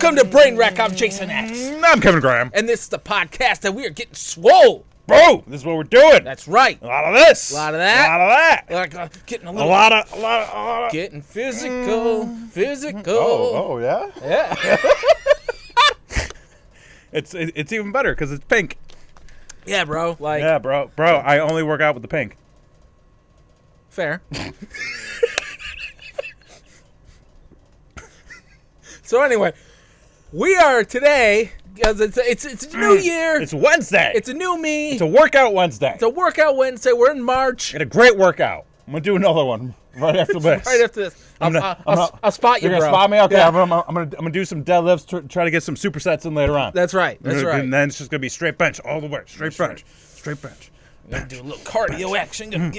Welcome to Brain Wreck. I'm Jason X. I'm Kevin Graham. And this is the podcast that we are getting swole. Bro, this is what we're doing. That's right. A lot of this. A lot of that. A lot of that. Like, getting A lot of. Getting physical. Physical. Oh, yeah? Yeah. It's even better because it's pink. Yeah, bro. Like. Yeah, bro. Bro, I only work out with the pink. Fair. So anyway, we are today, because it's a new year. It's Wednesday. It's a new me. It's a workout Wednesday. It's a workout Wednesday. We're in March. And a great workout. I'm going to do another one right after this. Right after this. I'll spot you, bro. You're going to spot me? Okay, Yeah. I'm gonna do some deadlifts, try to get some supersets in later on. That's right. That's right. And then it's just going to be straight bench all the way. Straight bench. Straight bench. We're going to do a little cardio action. Don't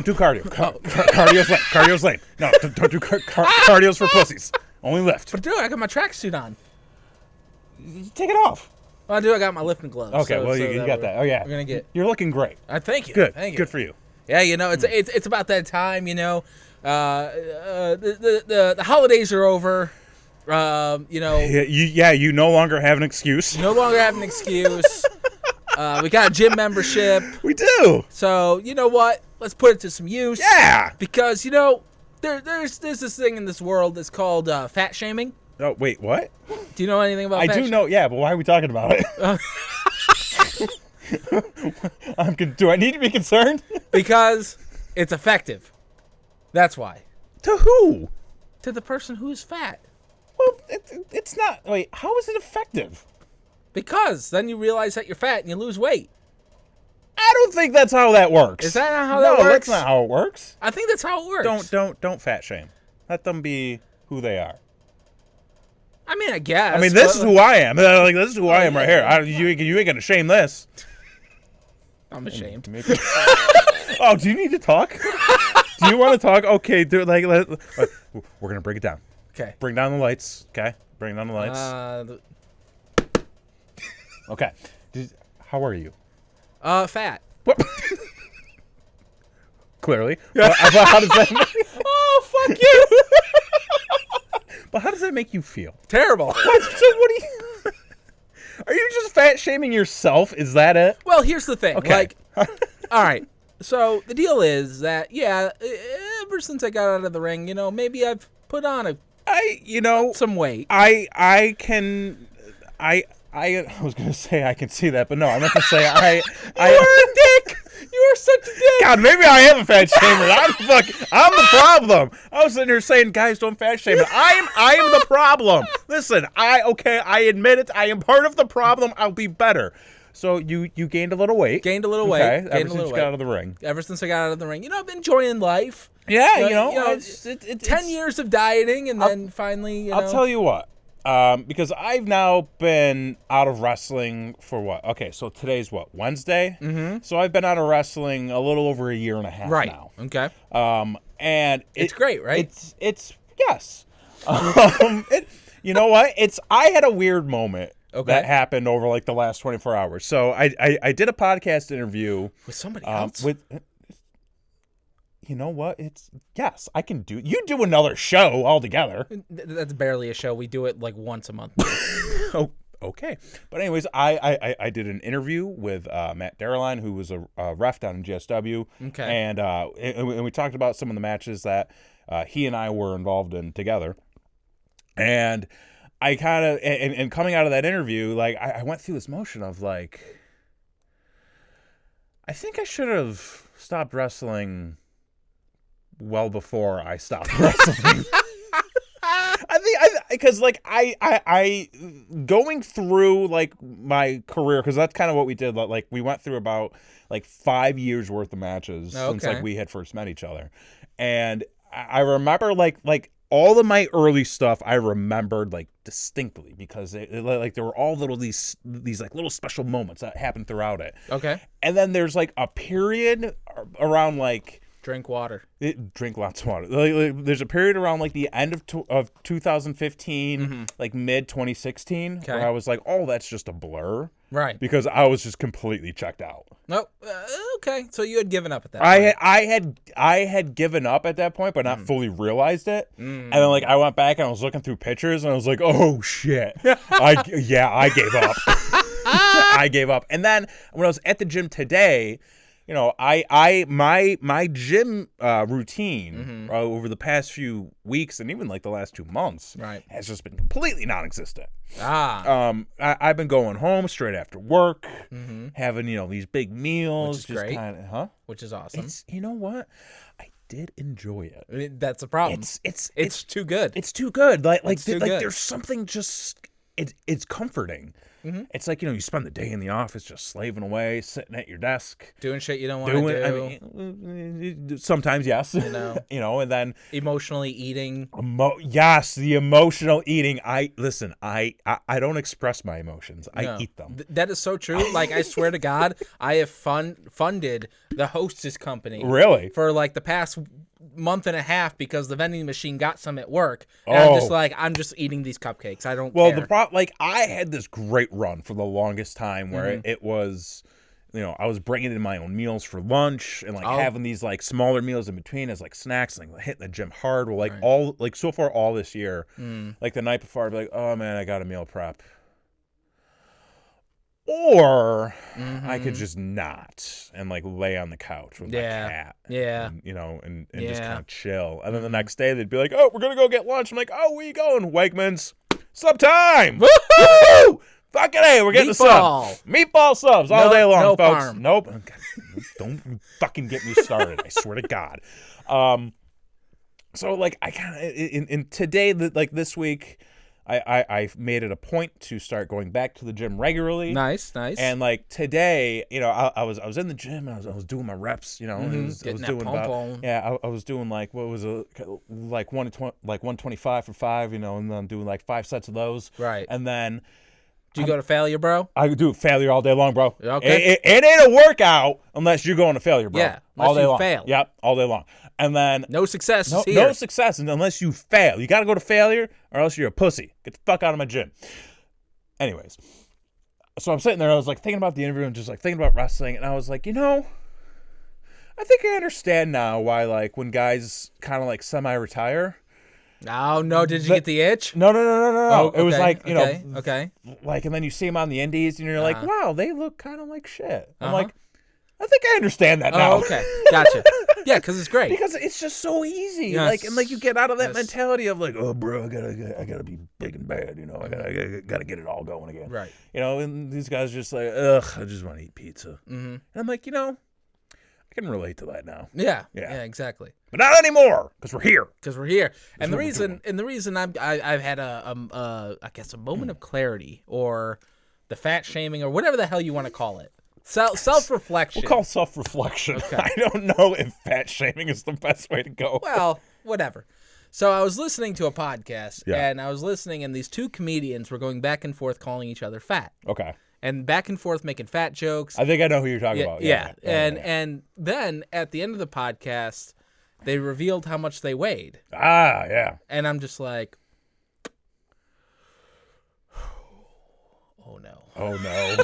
do cardio. Cardio's lame. Cardio's lame. No, don't do cardio's for pussies. Only lift. But dude, I got my tracksuit on. Take it off. Well, dude, I got my lifting gloves. Okay, well, you got that. Oh, yeah. We're going to get... You're looking great. Thank you. Good. Thank you. Good for you. Yeah, you know, it's about that time, you know. The holidays are over. You know. You no longer have an excuse. No longer have an excuse. We got a gym membership. We do. So, you know what? Let's put it to some use. Yeah. Because, you know, there's this thing in this world that's called fat shaming. Oh, wait, what? Do you know anything about I fat do know, yeah, but why are we talking about it? Do I need to be concerned? Because it's effective. That's why. To who? To the person who's fat. Well, it's not. Wait, how is it effective? Because then you realize that you're fat and you lose weight. I don't think that's how that works. Is that not how that works? No, that's not how it works. I think that's how it works. Don't fat shame. Let them be who they are. I mean, I guess. I mean, this is who I am. Like, this is who I am right here. You ain't gonna shame this. I'm ashamed. Oh, do you need to talk? Do you want to talk? Okay, dude. We're gonna break it down. Okay. Bring down the lights. Okay. Bring down the lights. Okay. How are you? Fat. What? Clearly. But how does that? Oh, fuck you. But how does that make you feel? Terrible. What do you? Are you just fat shaming yourself? Is that it? Well, here's the thing. Okay. Like, all right. So the deal is that, yeah, ever since I got out of the ring, you know, maybe I've put on some weight. I was gonna say I can see that, but no, I meant to say I. You're a dick. You are such a dick. God, maybe I am a fat shamer. I'm the problem. I was sitting here saying, guys, don't fat shame me. I am the problem. Listen, I admit it. I am part of the problem. I'll be better. So you gained a little weight. Gained a little weight. Okay, ever since you got out of the ring. Ever since I got out of the ring. You know, I've been enjoying life. Yeah, it's 10 years of dieting, and then finally, I'll tell you what. Because I've now been out of wrestling for what? Okay, so today's what? Wednesday? Mm-hmm. So I've been out of wrestling a little over a year and a half now. Okay. And it's great, right? It's yes. You know what? I had a weird moment that happened over like the last 24 hours. So I did a podcast interview with somebody else. You know what? Yes, I can do. You do another show altogether. That's barely a show. We do it like once a month. Oh, okay. But anyways, I did an interview with Matt Darreline, who was a ref down in GSW. Okay. And we talked about some of the matches that he and I were involved in together. And I kind of and coming out of that interview, like I went through this motion of like, I think I should have stopped wrestling well before I stopped wrestling. I think because like I going through like my career, because that's kind of what we did. Like we went through about like 5 years worth of matches since like we had first met each other, and I remember like all of my early stuff I remembered like distinctly because like there were all these like little special moments that happened throughout it. Okay. And then there's like a period around like. Drink water. Drink lots of water. Like, there's a period around like the end of 2015, like mid 2016, where I was like, oh, that's just a blur. Right. because I was just completely checked out. Nope. Okay. So you had given up at that point. I had given up at that point, but not fully realized it. And then like I went back and I was looking through pictures and I was like, oh shit, I gave up. I gave up. And then when I was at the gym today, you know, my gym routine over the past few weeks and even like the last 2 months has just been completely non-existent. I've been going home straight after work, having, you know, these big meals. Which is just great. Which is awesome. You know what? I did enjoy it. I mean, that's a problem. It's too good. It's too good. Like too good. there's something just it's comforting. It's like, you know, you spend the day in the office just slaving away, sitting at your desk, doing shit you don't want to do. I mean, sometimes yes, you know, you know, and then emotionally eating. Yes, the emotional eating. I don't express my emotions. I eat them. That is so true. Like, I swear to God, I have funded the Hostess company really for like the past month and a half because the vending machine got some at work. And I'm just eating these cupcakes. I don't care. The problem, like, I had this great run for the longest time where it was, you know, I was bringing in my own meals for lunch and like having these like smaller meals in between as like snacks, and like hitting the gym hard. Well, like all like so far all this year, like the night before, I'd be like, oh man, I got to meal prep. Or I could just not and like lay on the couch with my cat. And, you know, and just kind of chill. And then the next day they'd be like, oh, we're going to go get lunch. I'm like, oh, where you going? Wegmans. Sub time. Woohoo! Fucking A, we're getting subs. Meatball subs all day long, no folks. Parm. Nope. Don't fucking get me started. I swear to God. So like I kind of in today, like this week, I made it a point to start going back to the gym regularly. Nice. And like today, you know, I was in the gym and I was doing my reps, you know, I was doing I was doing like what was a like 125 for 5, you know, and then I'm doing like 5 sets of those. Right. And then do you go to failure, bro? I do failure all day long, bro. Okay. It ain't a workout unless you're going to failure, bro. Yeah. All day long. Fail. Yep. All day long. And then no success is here. No success unless you fail. You got to go to failure or else you're a pussy. Get the fuck out of my gym. Anyways, so I'm sitting there. I was like thinking about the interview and just like thinking about wrestling. And I was like, you know, I think I understand now why like when guys kind of like semi-retire. Oh, no. Did you get the itch? No. Oh, okay, it was like, you know. Okay. Like, and then you see them on the indies and you're like, wow, they look kind of like shit. I'm like, I think I understand that now. Oh, okay. Gotcha. Yeah, because it's great. Because it's just so easy. Yes. Like, and like you get out of that mentality of like, oh, bro, I gotta be big and bad. You know, I gotta get it all going again. Right. You know, and these guys are just like, ugh, I just want to eat pizza. And I'm like, you know, I can relate to that now. Yeah, exactly. But not anymore, because we're here. And the reason I've had I guess a moment of clarity, or the fat shaming, or whatever the hell you want to call it. Self-reflection. We'll call self-reflection. Okay. I don't know if fat shaming is the best way to go. Well, whatever. So I was listening to a podcast, and I was listening, and these two comedians were going back and forth calling each other fat. Okay. And back and forth making fat jokes. I think I know who you're talking about. Yeah. And then at the end of the podcast, they revealed how much they weighed. Ah, yeah. And I'm just like, oh no. Oh no.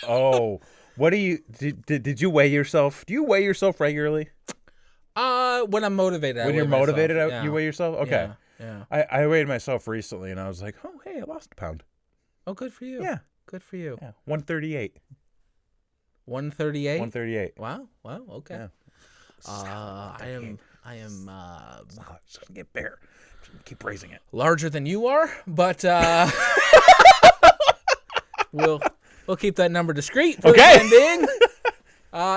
Oh. What do you did you weigh yourself? Do you weigh yourself regularly? When I'm motivated. When you're motivated, you weigh yourself? Okay. Yeah. I weighed myself recently and I was like, oh hey, I lost a pound. Oh, good for you. Yeah. Good for you. Yeah. 138. 138? 138. Wow. Okay. Yeah. I am it's gonna get bigger. Keep raising it. Larger than you are, but we'll keep that number discreet for the time being.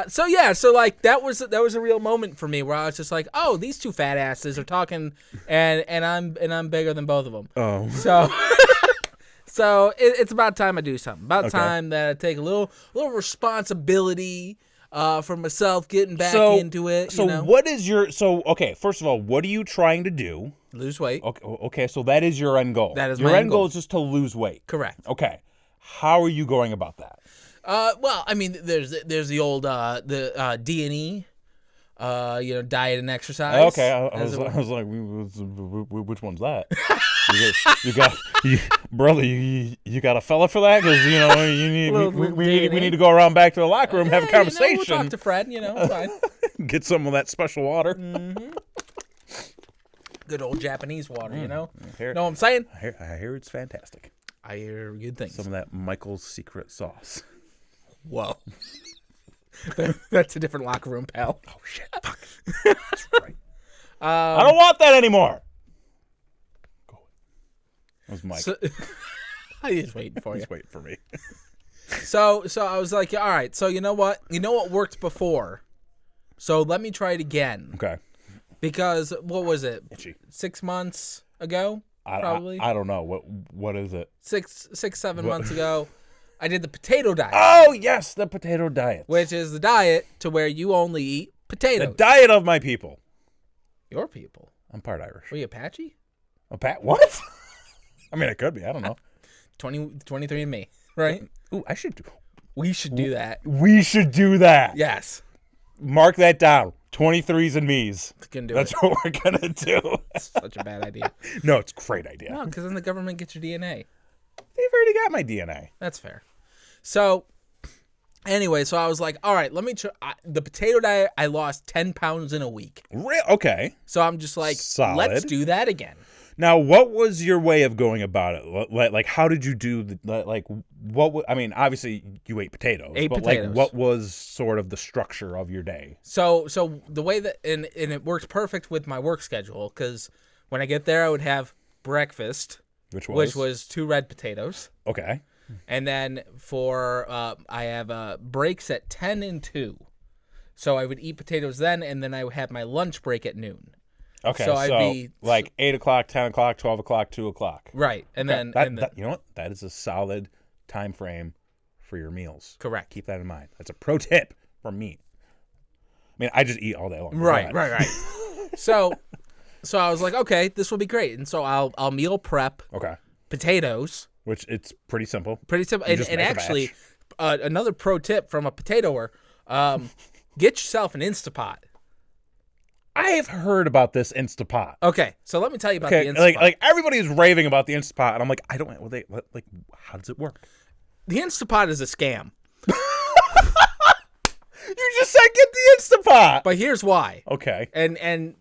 So like that was a real moment for me where I was just like, oh, these two fat asses are talking, and I'm bigger than both of them. Oh. So it's about time I do something. About time that I take a little responsibility for myself, getting back into it. So what is first of all, what are you trying to do? Lose weight. Okay, so that is your end goal. That is your my end goal is just to lose weight. Correct. Okay. How are you going about that? Well, I mean, there's the old D&E, diet and exercise. Okay, I was like, which one's that? Brother, you got a fella for that? Because you need we need to go around back to the locker room, have a conversation. We'll talk to Fred. Fine. Get some of that special water. Mm-hmm. Good old Japanese water. Know what I'm saying? I hear it's fantastic. I hear good things. Some of that Michael's secret sauce. Whoa. That's a different locker room, pal. Oh shit! Fuck. That's right. I don't want that anymore. That was Mike. I was waiting for you. He's waiting for me. So I was like, all right. So you know what? You know what worked before. So let me try it again. Okay. Because what was it? Itchy. 6 months ago? Probably. I don't know. What is it? 7 months ago, I did the potato diet. Oh yes, the potato diet. Which is the diet to where you only eat potatoes. The diet of my people. Your people. I'm part Irish. Were you Apache? What? I mean, I could be. I don't know. 23andMe, right? Ooh, I should do. We should do that. We should do that. Yes. Mark that down. 23s and me's. That's what we're gonna do. It's such a bad idea. No, it's a great idea. No, because then the government gets your DNA. They've already got my DNA. That's fair. So, anyway, I was like, all right, let me try. The potato diet, I lost 10 pounds in a week. Okay. So I'm just like, Solid. Let's do that again. Now, what was your way of going about it? Like how did you do I mean, obviously you ate potatoes. Like, what was sort of the structure of your day? So the way that, and it works perfect with my work schedule, because when I get there, I would have breakfast, which was 2 red potatoes. Okay. And then I have breaks at 10 and 2. So I would eat potatoes then, and then I would have my lunch break at noon. Okay, so I'd be like 8 o'clock, 10 o'clock, 12 o'clock, 2 o'clock. Right, and okay. then you know what? That is a solid time frame for your meals. Correct. Keep that in mind. That's a pro tip from me. I mean, I just eat all day long. Right. So I was like, okay, this will be great, and so I'll meal prep. Okay. Potatoes. Which it's pretty simple. And actually, another pro tip from a potatoer: get yourself an Instapot. I have heard about this Instapot. Okay, so let me tell you about the Instapot. Like everybody is raving about the Instapot, and I'm like, how does it work? The Instapot is a scam. You just said get the Instapot. But here's why. Okay. And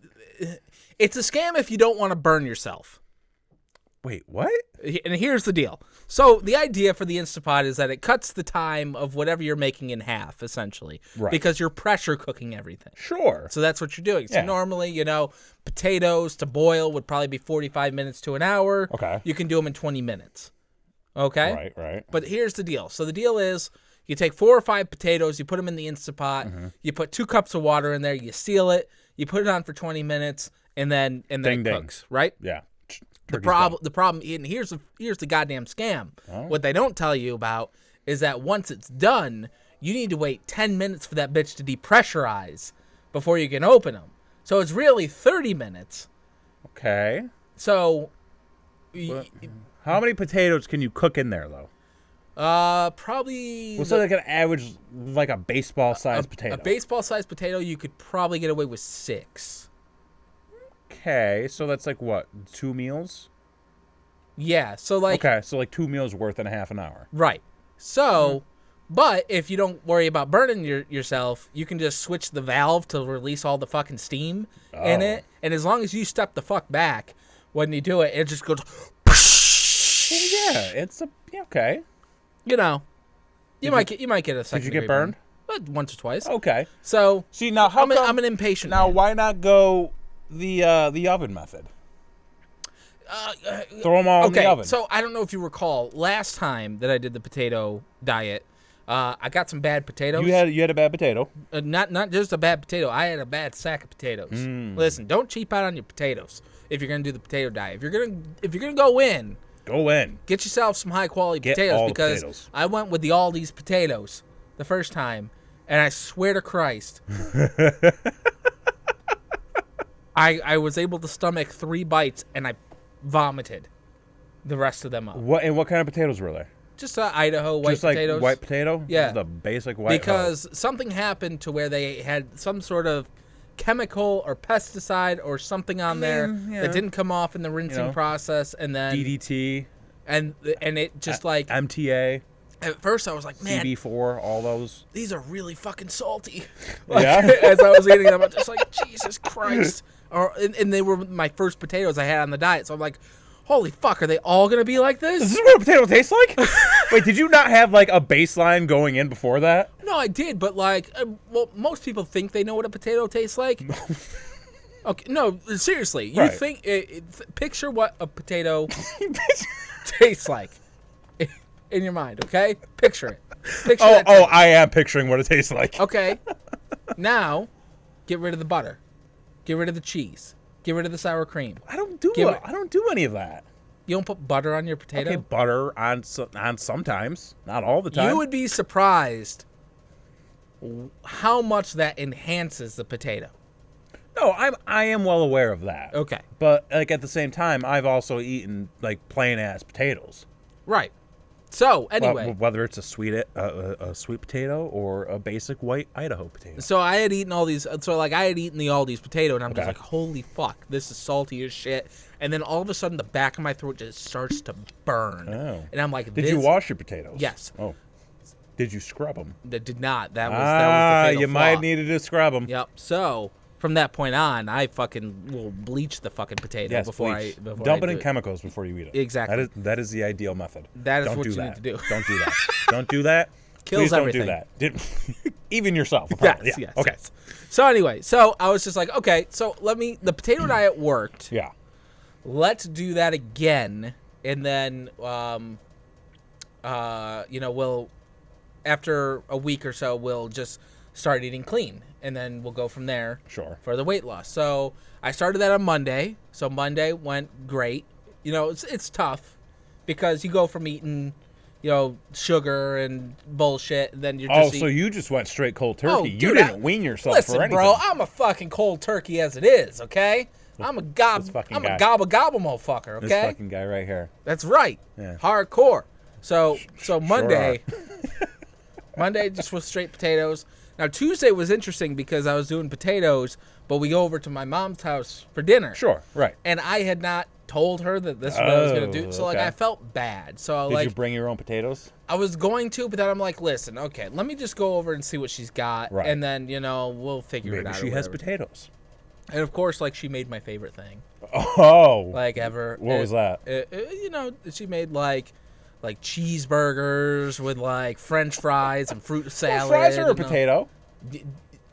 it's a scam if you don't want to burn yourself. Wait, what? And here's the deal. So the idea for the Instapot is that it cuts the time of whatever you're making in half, essentially. Right. Because you're pressure cooking everything. Sure. So that's what you're doing. So normally, potatoes to boil would probably be 45 minutes to an hour. Okay. You can do them in 20 minutes. Okay? Right. But here's the deal. So the deal is you take 4 or 5 potatoes, you put them in the Instapot, you put 2 cups of water in there, you seal it, you put it on for 20 minutes, and then it cooks, right? Yeah. The problem, and here's the goddamn scam. Oh. What they don't tell you about is that once it's done, you need to wait 10 minutes for that bitch to depressurize before you can open them. So it's really 30 minutes. Okay. So, how many potatoes can you cook in there though? Probably. Well, so like an average, like a baseball-sized potato. A baseball-sized potato, you could probably get away with 6. Okay, so that's like what, 2 meals? Yeah, so like... Okay, so like 2 meals worth in a half an hour. Right. So, but if you don't worry about burning yourself, you can just switch the valve to release all the fucking steam in it. And as long as you step the fuck back when you do it, it just goes... Well, yeah, it's okay. You might get a second. Did you get burned? Once or twice. Okay. So, see, now I'm an impatient Now, man. why not go the oven method? Throw them all in the oven. So I don't know if you recall last time that I did the potato diet. I got some bad potatoes. You had a bad potato. Not just a bad potato. I had a bad sack of potatoes. Listen, don't cheap out on your potatoes if you're gonna do the potato diet. If you're gonna go in, get yourself some high quality potatoes, because I went with the Aldi's potatoes the first time, and I swear to Christ. I was able to stomach 3 bites, and I vomited the rest of them up. What kind of potatoes were they? Just Idaho white potatoes. Just like white potato? Yeah. Just the basic white. Because something happened to where they had some sort of chemical or pesticide or something on there that didn't come off in the rinsing process, and then DDT and it just like MTA. At first, I was like, man, CB4, all those. These are really fucking salty. Like, as I was eating them, I'm just like, Jesus Christ. And they were my first potatoes I had on the diet. So I'm like, holy fuck, are they all going to be like this? Is this what a potato tastes like? Wait, did you not have like a baseline going in before that? No, I did. But like, well, most people think they know what a potato tastes like. Okay, no, seriously. You think, picture what a potato tastes like. In your mind, okay? Picture it. I am picturing what it tastes like. Okay. Now, get rid of the butter. Get rid of the cheese. Get rid of the sour cream. I don't do any of that. You don't put butter on your potato? Okay, butter on sometimes, not all the time. You would be surprised how much that enhances the potato. No, I am well aware of that. Okay. But like at the same time, I've also eaten like plain ass potatoes. Right. So anyway, whether it's a sweet potato or a basic white Idaho potato. So I had eaten all these. So like I had eaten the Aldi's potato, and I'm just like, holy fuck, this is salty as shit. And then all of a sudden, the back of my throat just starts to burn. Oh. And I'm like, did you wash your potatoes? Yes. Oh. Did you scrub them? That did not. That was the fatal flaw. Might need to scrub them. Yep. So from that point on, I fucking will bleach the fucking potato before bleach. I dump it in chemicals before you eat it. Exactly. That is the ideal method. That is what you need to do. Don't do that. Don't do that. Kills Please everything. Don't do that. Even yourself. Yes, yeah. yes. Okay. Yes. So anyway, so I was just like, okay, so the potato diet worked. Yeah. Let's do that again, and then we'll after a week or so we'll just start eating clean, and then we'll go from there. Sure. For the weight loss. So I started that on Monday. So Monday went great. It's tough because you go from eating, sugar and bullshit, and then you're just so you just went straight cold turkey. Oh, dude, you didn't wean yourself listen, for anything. bro, I'm a fucking cold turkey as it is, okay? I'm a gobble motherfucker, okay? This fucking guy right here. That's right. Yeah. Hardcore. So Monday, Sure. Monday just was straight potatoes. Now Tuesday was interesting because I was doing potatoes, but we go over to my mom's house for dinner. Sure, right. And I had not told her that this is what I was going to do. So like I felt bad. So Did you bring your own potatoes? I was going to, but then I'm like, listen, okay, let me just go over and see what she's got, right. and then we'll figure it out. Maybe she has potatoes. And of course, like she made my favorite thing. Oh. Like ever. What was that? She made like cheeseburgers with like French fries and fruit salad. Well, fries are a potato.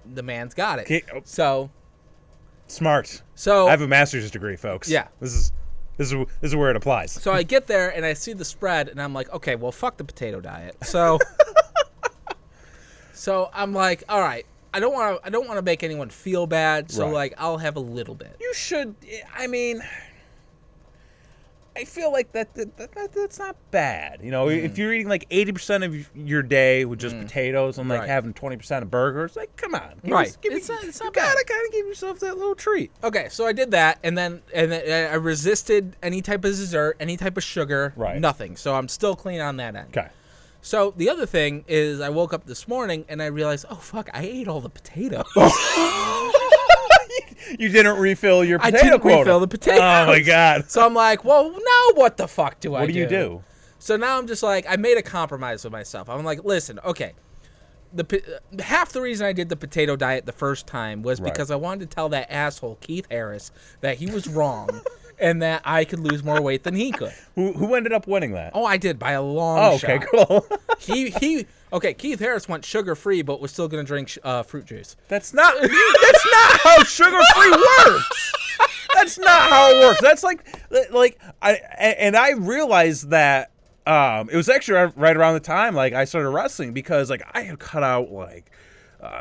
The man's got it. Okay. So smart. So I have a master's degree, folks. Yeah. This is where it applies. So I get there and I see the spread and I'm like, okay, well, fuck the potato diet. So so I'm like, all right, I don't want to make anyone feel bad. So like, I'll have a little bit. You should. I mean, I feel like that's not bad. If you're eating like 80% of your day with just potatoes and like having 20% of burgers, like come on, it's not you bad. gotta kind of give yourself that little treat. Okay, so I did that, and then I resisted any type of dessert, any type of sugar, nothing. So I'm still clean on that end. Okay. So the other thing is, I woke up this morning and I realized, oh fuck, I ate all the potatoes. You didn't refill your potato I didn't quota. refill the potatoes. Oh my god. So I'm like, well, now what the fuck do I do? What do you do? So now I'm just like, I made a compromise with myself. I'm like, listen, okay. Half the reason I did the potato diet the first time was because I wanted to tell that asshole Keith Harris that he was wrong and that I could lose more weight than he could. Who ended up winning that? Oh, I did by a long shot. Okay, cool. Keith Harris went sugar-free, but was still going to drink fruit juice. That's not how sugar-free works. That's not how it works. That's I realized that it was actually right around the time like I started wrestling because like I had cut out like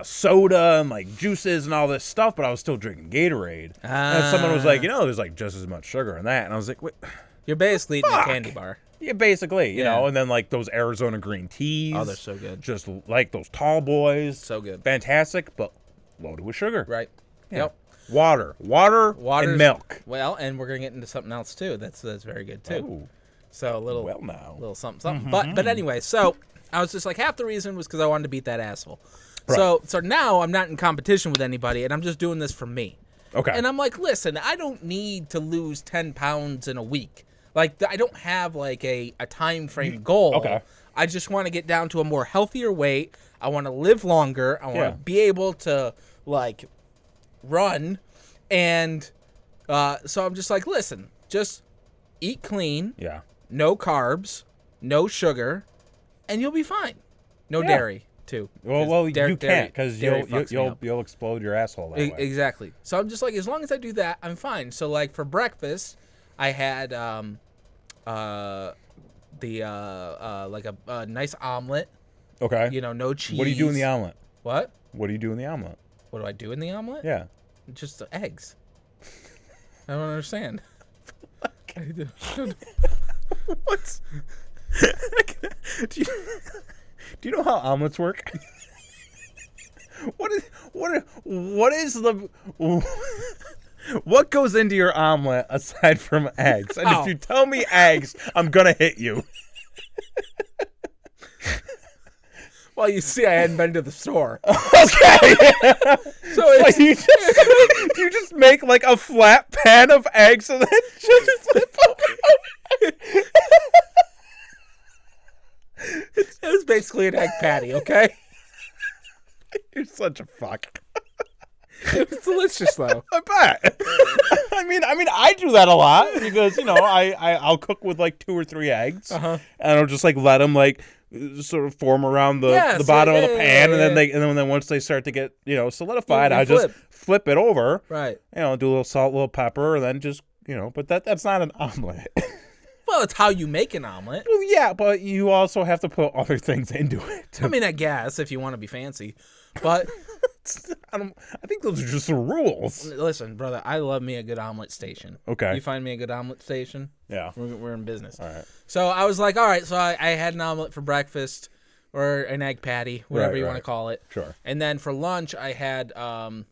soda and like juices and all this stuff, but I was still drinking Gatorade. And someone was like, there's like just as much sugar in that, and I was like, wait, you're basically eating a candy bar. Yeah, basically, you know, and then like those Arizona green teas. Oh, they're so good. Just like those tall boys. So good. Fantastic, but loaded with sugar. Right. Yeah. Yep. Water, and milk. Well, and we're gonna get into something else too. That's very good too. Oh. So a little, little something, something. But anyway, so I was just like, half the reason was because I wanted to beat that asshole. So now I'm not in competition with anybody, and I'm just doing this for me. Okay. And I'm like, listen, I don't need to lose 10 pounds in a week. Like, I don't have, like, a time frame goal. Okay. I just want to get down to a more healthier weight. I want to live longer. I want to be able to, like, run. And so I'm just like, listen, just eat clean. Yeah. No carbs. No sugar. And you'll be fine. No dairy, too. Well, you can't because you'll explode your asshole that way. Exactly. So I'm just like, as long as I do that, I'm fine. So, like, for breakfast, I had like a nice omelet. Okay. You know, no cheese. What do you do in the omelet? What? What do you do in the omelet? What do I do in the omelet? Yeah. Just the eggs. I don't understand. What's... do you know how omelets work? What goes into your omelet aside from eggs? And if you tell me eggs, I'm gonna hit you. Well, you see, I hadn't been to the store. Okay. So it's, you just make like a flat pan of eggs and then just flip over. It was basically an egg patty, okay? You're such a fuck. It was delicious, though. I bet. I mean, I do that a lot because I'll cook with like 2 or 3 eggs, and I'll just like let them like sort of form around the bottom of the pan, and then once they start to get solidified, I just flip it over, right? Do a little salt, a little pepper, and then just but that's not an omelet. Well, it's how you make an omelet. Well, yeah, but you also have to put other things into it. I mean, I guess if you want to be fancy, but I think those are just the rules. Listen, brother, I love me a good omelet station. Okay. You find me a good omelet station? Yeah. We're in business. All right. So I was like, all right, so I had an omelet for breakfast or an egg patty, whatever you want to call it. Sure. And then for lunch, I had... That's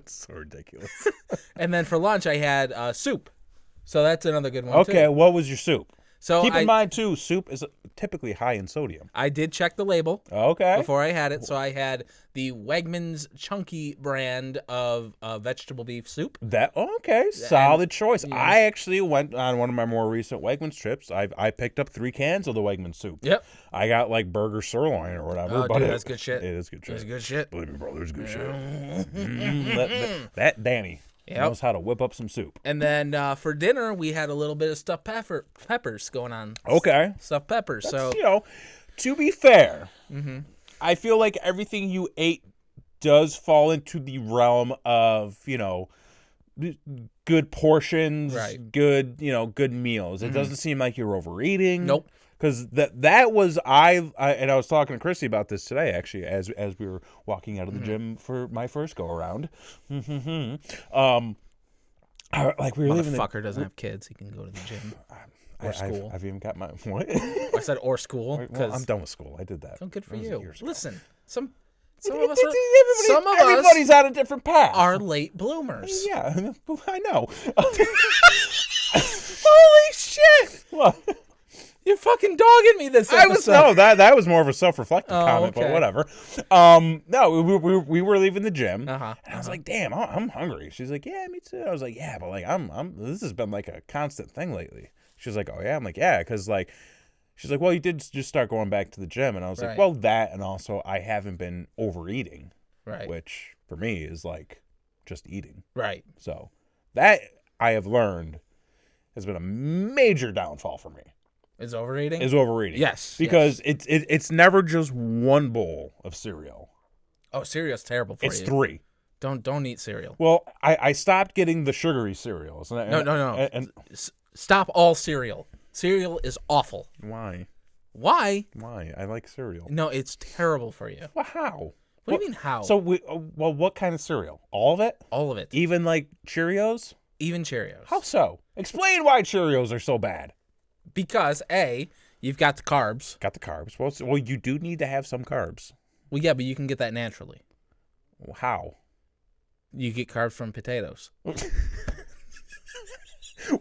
so ridiculous. And then for lunch, I had soup. So that's another good one, Okay, too. What was your soup? So keep in mind, too, soup is typically high in sodium. I did check the label before I had it. So I had the Wegmans Chunky brand of vegetable beef soup. Solid choice. Yeah. I actually went on one of my more recent Wegmans trips. I picked up 3 cans of the Wegmans soup. Yep. I got like burger sirloin or whatever. Oh, but dude, that's good shit. It is good shit. It's good shit. Believe me, brother, it's good shit. That Danny. Yep. Knows how to whip up some soup. And then for dinner, we had a little bit of stuffed peppers going on. Okay. Stuffed peppers. That's, to be fair, I feel like everything you ate does fall into the realm of, good portions, good meals. It doesn't seem like you're overeating. Nope. Because that was I was talking to Chrissy about this today, actually, as we were walking out of the gym for my first go around. Like we were leaving. Motherfucker doesn't have kids; he can go to the gym or school. I've even got my what? I said or school. Well, I'm done with school. I did that. Oh, good for that you. Listen, some of us everybody's on a different path. Are late bloomers. Yeah, I know. Holy shit! What? You're fucking dogging me this episode. That was more of a self-reflective comment, okay. but whatever. No, we were leaving the gym, and I was like, "Damn, I'm hungry." She's like, "Yeah, me too." I was like, "Yeah, but like I'm this has been like a constant thing lately." She's like, "Oh yeah," I'm like, "Yeah," because like she's like, "Well, you did just start going back to the gym," and I was like, "Well, that and also I haven't been overeating, which for me is like just eating, right?" So that I have learned has been a major downfall for me. Is overeating? Yes. Because it's never just one bowl of cereal. Oh, cereal's terrible for you. It's 3. Don't eat cereal. Well, I stopped getting the sugary cereals. No. Stop all cereal. Cereal is awful. Why? Why? I like cereal. No, it's terrible for you. Well, how? What do you mean how? So, what kind of cereal? All of it? All of it. Even like Cheerios? Even Cheerios. How so? Explain why Cheerios are so bad. Because, A, you've got the carbs. Got the carbs. Well, you do need to have some carbs. Well, yeah, but you can get that naturally. How? You get carbs from potatoes. What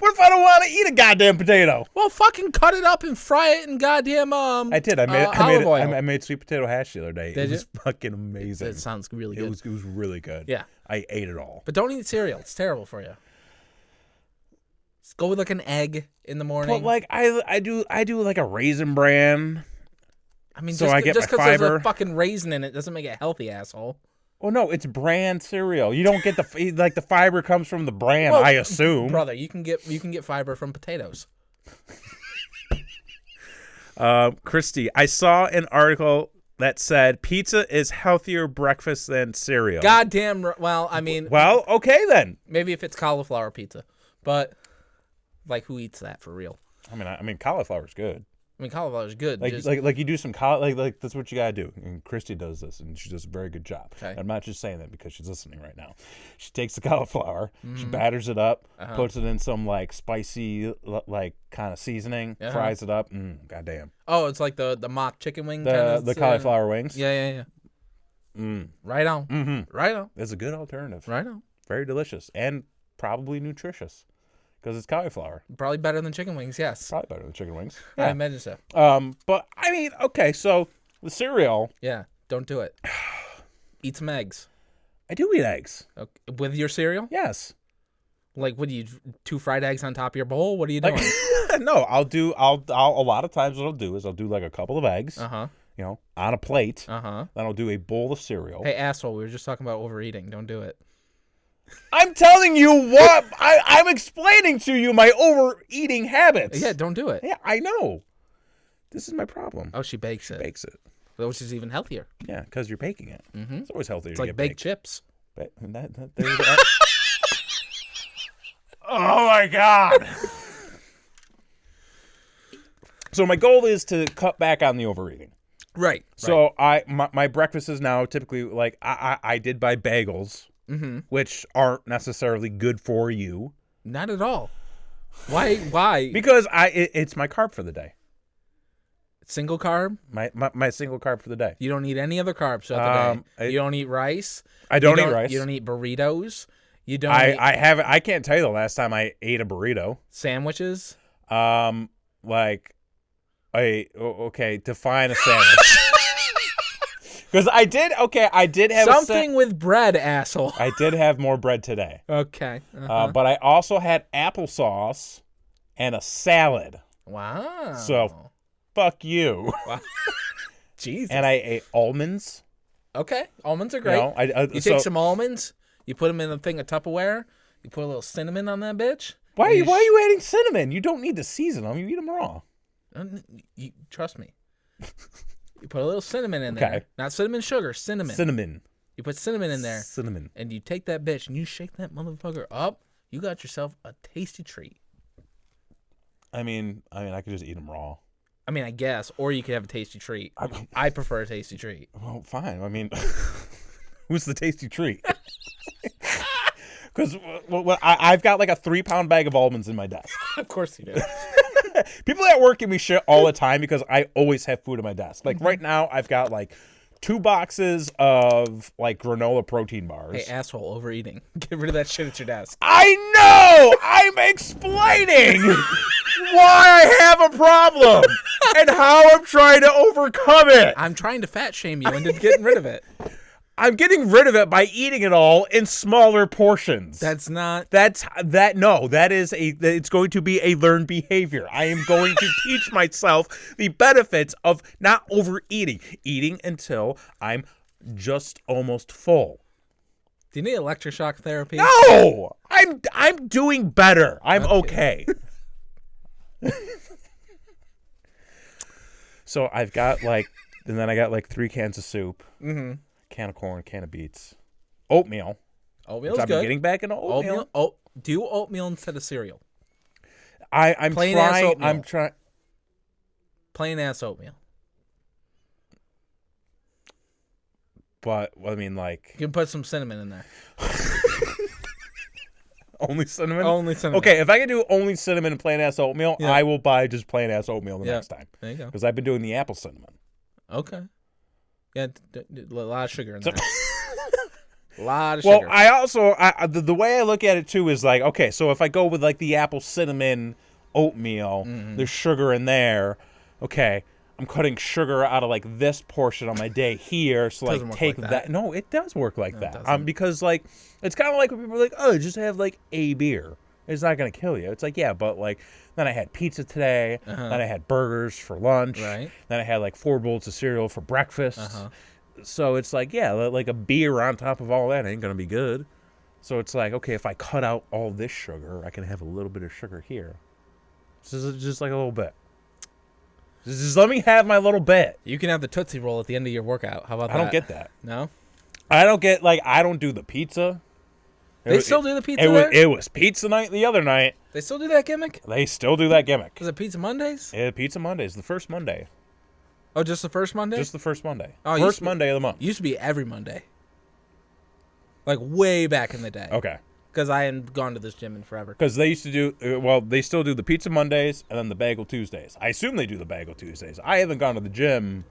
What if I don't want to eat a goddamn potato? Well, fucking cut it up and fry it in goddamn I did. olive oil. I made sweet potato hash the other day. Did it was you? fucking amazing. It sounds really good. It was really good. Yeah. I ate it all. But don't eat cereal. It's terrible for you. Just go with like an egg in the morning. But like I do like a Raisin Bran. I mean, so just I get because my there's fiber. a fucking raisin in it doesn't make it healthy, asshole. Well, no, it's bran cereal. You don't get the fiber comes from the bran. Well, I assume, brother, you can get fiber from potatoes. Christy, I saw an article that said pizza is healthier breakfast than cereal. Goddamn. Well, I mean, well, okay then. maybe if it's cauliflower pizza, but like, who eats that for real? I mean, cauliflower's good. I mean, cauliflower is good. Like you do some like that's what you gotta do. And Christy does this, and she does a very good job. Okay. I'm not just saying that because she's listening right now. She takes the cauliflower, she batters it up, puts it in some like spicy like kind of seasoning, fries it up. Goddamn. Oh, it's like the mock chicken wing. The cauliflower wings. Yeah. Right on. Mm-hmm. Right on. It's a good alternative. Right on. Very delicious and probably nutritious because it's cauliflower. Probably better than chicken wings. Yes. Probably better than chicken wings. I Yeah. imagine so. But I mean, okay, so the cereal. Yeah. Don't do it. Eat some eggs. I do eat eggs. Okay. With your cereal? Yes. Like, what do you, 2 fried eggs on top of your bowl? What are you doing? No, I'll a lot of times what I'll do is I'll do like a couple of eggs, Uh-huh. On a plate. Uh-huh. Then I'll do a bowl of cereal. Hey, asshole, we were just talking about overeating. Don't do it. I'm telling you what I'm explaining to you my overeating habits. Yeah, don't do it. Yeah, I know. This is my problem. Oh, she bakes it. Bakes it. Which is even healthier. Yeah, because you're baking it. Mm-hmm. It's always healthier It's to like get baked chips. Oh my God. So my goal is to cut back on the overeating. Right. So my breakfast is now typically like I did buy bagels, which aren't necessarily good for you. Not at all. Why? Because it's my carb for the day. Single carb? My single carb for the day. You don't eat any other carbs throughout the day. You don't eat rice. I don't eat rice. You don't eat burritos. You don't. I can't tell you the last time I ate a burrito. Sandwiches. Define a sandwich. Because I did have something with bread, asshole. I did have more bread today. Okay. But I also had applesauce and a salad. Wow. So, fuck you. Wow. Jesus. And I ate almonds. Okay, almonds are great. You take some almonds, you put them in a thing of Tupperware, you put a little cinnamon on that bitch. Why are you adding cinnamon? You don't need to season them. You eat them raw. You trust me. You put a little cinnamon in there. Not cinnamon sugar, cinnamon. Cinnamon. You put cinnamon in there. Cinnamon. And you take that bitch and you shake that motherfucker up. You got yourself a tasty treat. I mean, I could just eat them raw. I mean, I guess. Or you could have a tasty treat. I prefer a tasty treat. Well, fine. I mean, who's the tasty treat? Because I've got like a 3-pound bag of almonds in my desk. Of course you do. People at work give me shit all the time because I always have food in my desk. Like right now, I've got like 2 boxes of like granola protein bars. Hey, asshole, overeating. Get rid of that shit at your desk. I know! I'm explaining why I have a problem and how I'm trying to overcome it. I'm trying to fat shame you into getting rid of it. I'm getting rid of it by eating it all in smaller portions. It's going to be a learned behavior. I am going to teach myself the benefits of not overeating, eating until I'm just almost full. Do you need electroshock therapy? No, I'm doing better. I'm okay. So I've got and then I got 3 cans of soup. Mm-hmm. Can of corn, can of beets, oatmeal. Oatmeal's I've good. been getting back into oatmeal. Do oatmeal instead of cereal. I'm Plain trying. ass oatmeal. I'm trying. Plain ass oatmeal. But I mean, you can put some cinnamon in there. Only cinnamon. Only cinnamon. Okay, if I can do only cinnamon and plain ass oatmeal, I will buy just plain ass oatmeal the next time. There you go. Because I've been doing the apple cinnamon. Okay. Yeah, a lot of sugar in there. A lot of Well, sugar. I also the way I look at it too is like, okay, so if I go with like the apple cinnamon oatmeal, there's sugar in there. Okay, I'm cutting sugar out of like this portion on my day here, so like take like that. No, it does work like that. doesn't. Because like it's kind of like when people are like, oh, just have like a beer. It's not gonna kill you. It's like, yeah, but like then I had pizza today. Then I had burgers for lunch. Right. Then I had like 4 bowls of cereal for breakfast. So it's like, yeah, like a beer on top of all that ain't going to be good. So it's like, okay, if I cut out all this sugar, I can have a little bit of sugar here. Just like a little bit. Just let me have my little bit. You can have the Tootsie Roll at the end of your workout. How about that? I don't get that. No? I don't get, like, I don't do the pizza. They still do the pizza there? It was pizza night the other night. They still do that gimmick? They still do that gimmick. Is it Pizza Mondays? Yeah, Pizza Mondays, the first Monday. Oh, just the first Monday? Just the first Monday. Oh, first Monday of the month. Used to be every Monday. Like way back in the day. Okay. Because I hadn't gone to this gym in forever. Because they used to do, well, they still do the Pizza Mondays and then the Bagel Tuesdays. I assume they do the Bagel Tuesdays. I haven't gone to the gym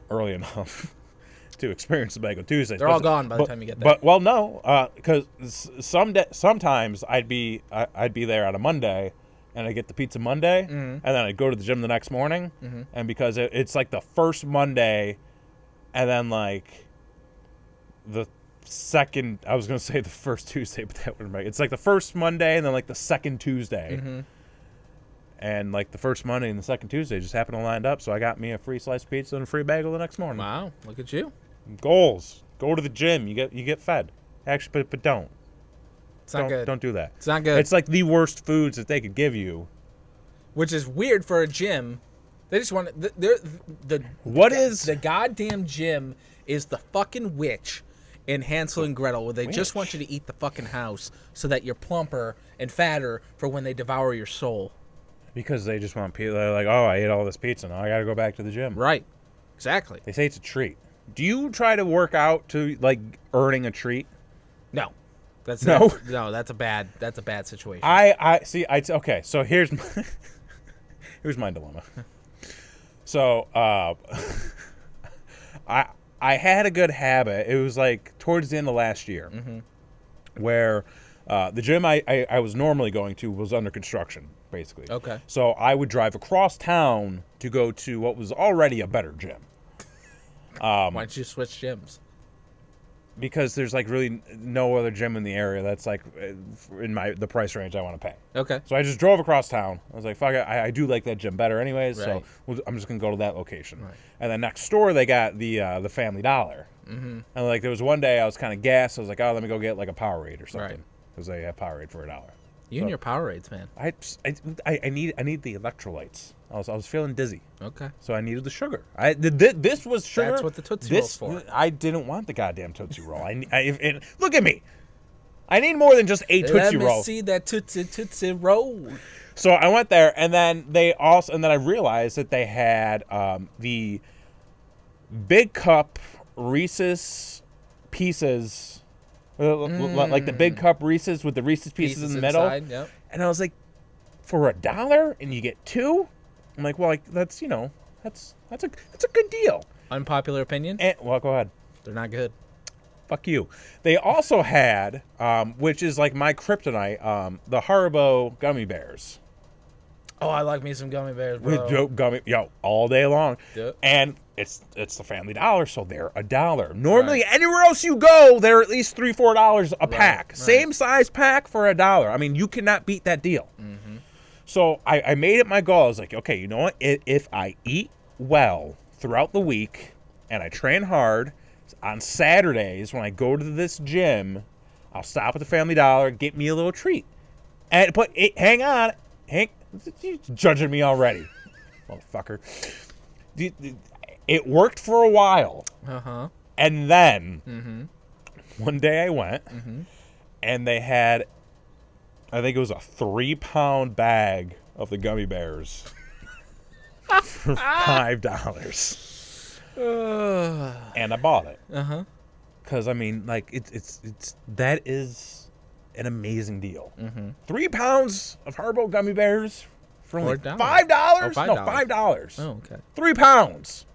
early enough to experience the Bagel Tuesdays. They're all gone by the time you get there. But, well, no, because sometimes I'd be there on a Monday and I get the Pizza Monday, and then I'd go to the gym the next morning, and because it's like the first Monday, and then like the second, I was going to say the first Tuesday, but that wouldn't make it. It's like the first Monday and then like the second Tuesday. And like the first Monday and the second Tuesday just happened to line up, so I got me a free sliced pizza and a free bagel the next morning. Wow, look at you. Goals. Go to the gym. You get fed. Actually, but don't. It's not good. Don't do that. It's not good. It's like the worst foods that they could give you. Which is weird for a gym. They just want the goddamn gym is the fucking witch in Hansel and Gretel, where they just want you to eat the fucking house so that you're plumper and fatter for when they devour your soul. Because they just want people. They're like, oh, I ate all this pizza. Now I got to go back to the gym. Right. Exactly. They say it's a treat. Do you try to work out to like earning a treat? No. That's a bad situation. Okay, so here's my dilemma. So I had a good habit. It was like towards the end of last year, where the gym I was normally going to was under construction, basically. Okay. So I would drive across town to go to what was already a better gym. Why don't you switch gyms? Because there's like really no other gym in the area that's like in the price range I want to pay. Okay. So I just drove across town. I was like, fuck it, I do like that gym better anyways, Right. so I'm just going to go to that location. Right. And then next door, they got the Family Dollar. And like there was one day I was kind of gassed. I was like, oh, let me go get like a Powerade or something. Right. Because they have Powerade for $1. You and your Powerades, man. I need the electrolytes. I was feeling dizzy. Okay. So I needed the sugar. This was sugar. That's what the Tootsie Roll's for. I didn't want the goddamn Tootsie Roll. And look at me. I need more than just a Tootsie Roll. Let me see that Tootsie Roll. So I went there, and then I realized that they had the big cup Reese's Pieces, like the big cup Reese's with the Reese's Pieces in the middle. Inside, yep. And I was like, for $1 and you get 2. I'm like, well, like, that's a good deal. Unpopular opinion? Well, go ahead. They're not good. Fuck you. They also had, which is like my kryptonite, the Haribo gummy bears. Oh, I like me some gummy bears, bro. All day long. Yep. And it's the Family Dollar, so they're $1. Normally, anywhere else you go, they're at least $3-4 a pack. Right. Same size pack for $1. I mean, you cannot beat that deal. So I made it my goal. I was like, okay, you know what? If I eat well throughout the week and I train hard, on Saturdays when I go to this gym, I'll stop at the Family Dollar, get me a little treat. Hang on, Hank, you're judging me already, motherfucker. It worked for a while, and then one day I went, and they had, I think it was a 3-pound bag of the gummy bears for $5. And I bought it. Because I mean, like it's that is an amazing deal. 3 pounds of Haribo gummy bears for only $5. $5. No, $5. Oh, okay. 3 pounds.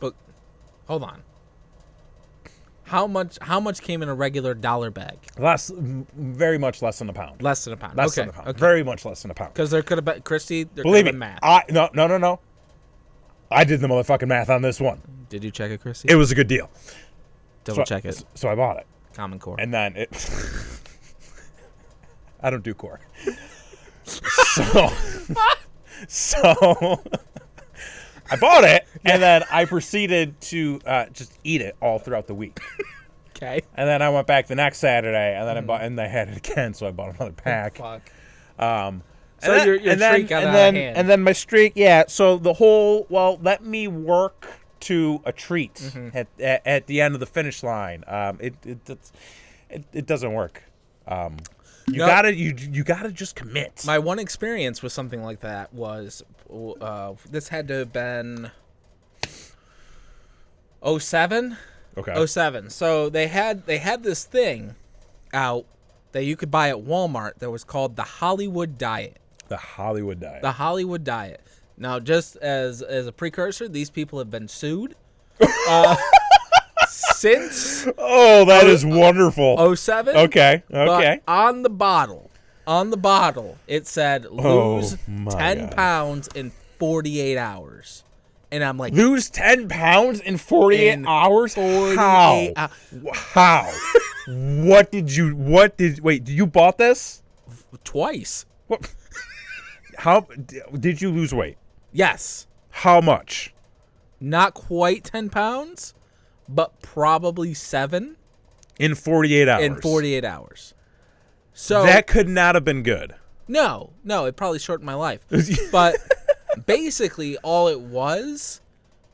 But hold on. How much came in a regular dollar bag? Very much less than a pound. Less than a pound. Less than a pound. Okay. Very much less than a pound. Because there could have been, Christy, there Believe could me, have been math. No. I did the motherfucking math on this one. Did you check it, Christy? It was a good deal. Double check it. So I bought it. Common Core. And then it... I don't do core. So I bought it, and then I proceeded to just eat it all throughout the week. Okay. And then I went back the next Saturday, and then I bought, and I had it again, so I bought another pack. Fuck. So your streak got out of hand. And then my streak, yeah. So the whole, let me work to a treat at the end of the finish line. It doesn't work. You gotta just commit. My one experience with something like that was this had to have been 2007. Okay. 2007. So they had this thing out that you could buy at Walmart that was called the Hollywood Diet. The Hollywood Diet. The Hollywood Diet. Now, just as a precursor, these people have been sued since. Oh, that is wonderful. 2007. Okay. But on the bottle, it said lose 10 pounds in 48 hours. And I'm like, lose 10 pounds in 48 hours? 48 How? Wait, you bought this? Twice. What? How did you lose weight? Yes. How much? Not quite 10 pounds, but probably 7. In 48 hours? In 48 hours. So that could not have been good. No, it probably shortened my life. But basically all it was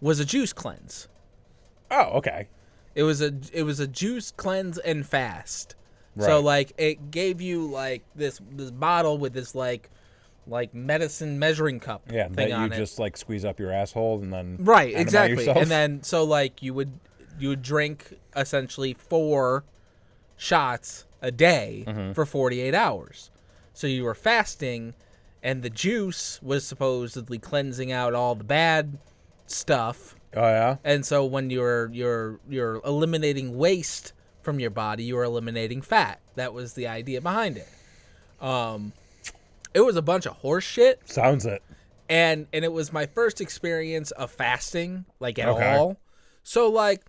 a juice cleanse. Oh, okay. It was a juice cleanse and fast. Right. So like it gave you like this bottle with this like medicine measuring cup thing that on you it. just like squeeze up your asshole and then right, exactly. yourself. And then so like you would drink essentially 4 shots a day for 48 hours. So you were fasting, and the juice was supposedly cleansing out all the bad stuff. Oh yeah. And so when you're eliminating waste from your body, you are eliminating fat. That was the idea behind it. It was a bunch of horse shit. Sounds it. And it was my first experience of fasting, like at all. So like,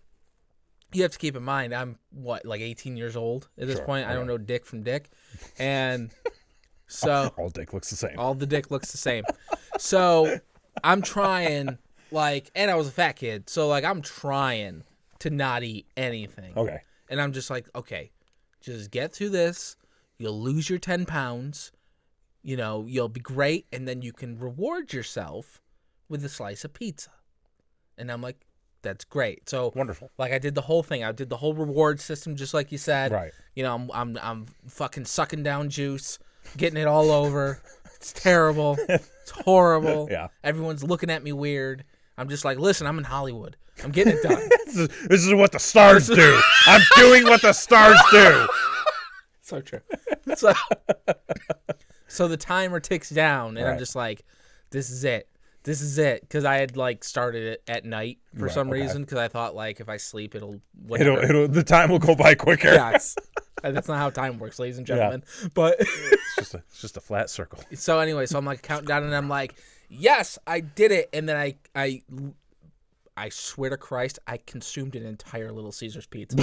you have to keep in mind, I'm like 18 years old at this point. I don't know dick from dick. And so all dick looks the same. All the dick looks the same. So I'm trying, like, and I was a fat kid. So like, I'm trying to not eat anything. Okay. And I'm just like, okay, just get through this. You'll lose your 10 pounds. You know, you'll be great. And then you can reward yourself with a slice of pizza. And I'm like, that's great. So wonderful. Like I did the whole thing. I did the whole reward system, just like you said. Right. You know, I'm fucking sucking down juice, getting it all over. It's terrible. It's horrible. Yeah. Everyone's looking at me weird. I'm just like, listen, I'm in Hollywood. I'm getting it done. This is what the stars do. I'm doing what the stars do. So true. So the timer ticks down, and I'm just like, this is it. This is it, because I had like started it at night for some reason, because I thought like if I sleep, it'll the time will go by quicker. Yes, that's not how time works, ladies and gentlemen. Yeah. But it's just a flat circle. So anyway, so I'm like counting down, and I'm like, yes, I did it, and then I swear to Christ, I consumed an entire Little Caesars pizza.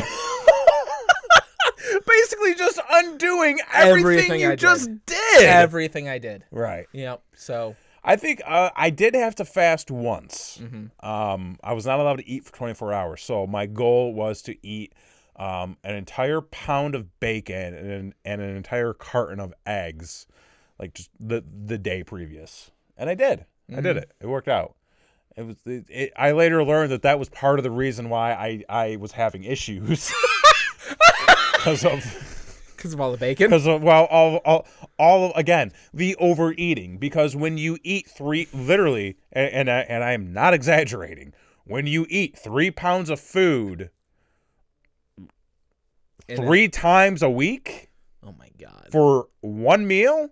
Basically, just undoing everything you just did. Everything I did. Right. Yep. So. I think I did have to fast once. Mm-hmm. I was not allowed to eat for 24 hours. So my goal was to eat an entire pound of bacon and an entire carton of eggs, like just the day previous. And I did. Mm-hmm. I did it. It worked out. I later learned that was part of the reason why I was having issues. Because of all the bacon? Because of, all again, the overeating. Because when you eat literally, and I am not exaggerating, when you eat 3 pounds of food 3 times a week, oh my God, for one meal,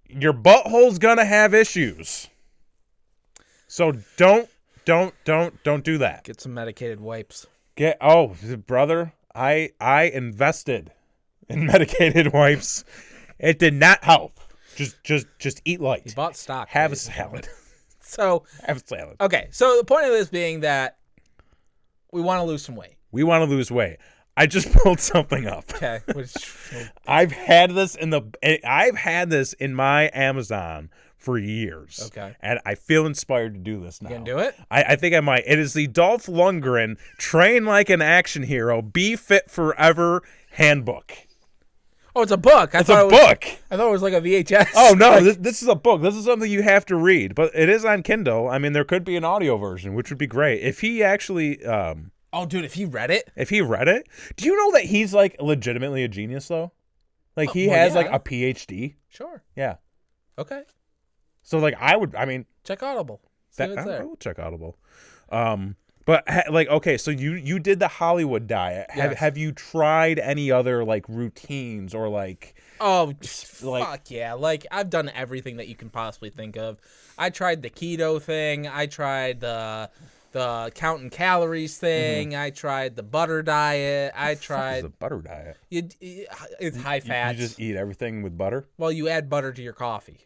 your butthole's gonna have issues. So don't do that. Get some medicated wipes. Brother, I invested in medicated wipes. It did not help. Just eat light. You bought stock. Have a salad. So have a salad. Okay, so the point of this being that we want to lose some weight. We want to lose weight. I just pulled something up. Okay. I've had this in my Amazon for years. Okay. And I feel inspired to do this now. You gonna do it? I think I might. It is the Dolph Lundgren Train Like an Action Hero Be Fit Forever Handbook. Oh, it's a book. It's a book. I thought it was like a VHS. Oh, no. This is a book. This is something you have to read. But it is on Kindle. I mean, there could be an audio version, which would be great. If he actually... oh, dude, if he read it? Do you know that he's, like, legitimately a genius, though? Like, he has, like, a PhD. Sure. Yeah. Okay. So, like, check Audible. See what's there. I will check Audible. But like, okay, so you did the Hollywood diet. Yes. Have you tried any other like routines or like? Oh, fuck yeah! Like I've done everything that you can possibly think of. I tried the keto thing. I tried the counting calories thing. Mm-hmm. I tried the butter diet. I tried the butter diet. It's high fat. You just eat everything with butter. Well, you add butter to your coffee.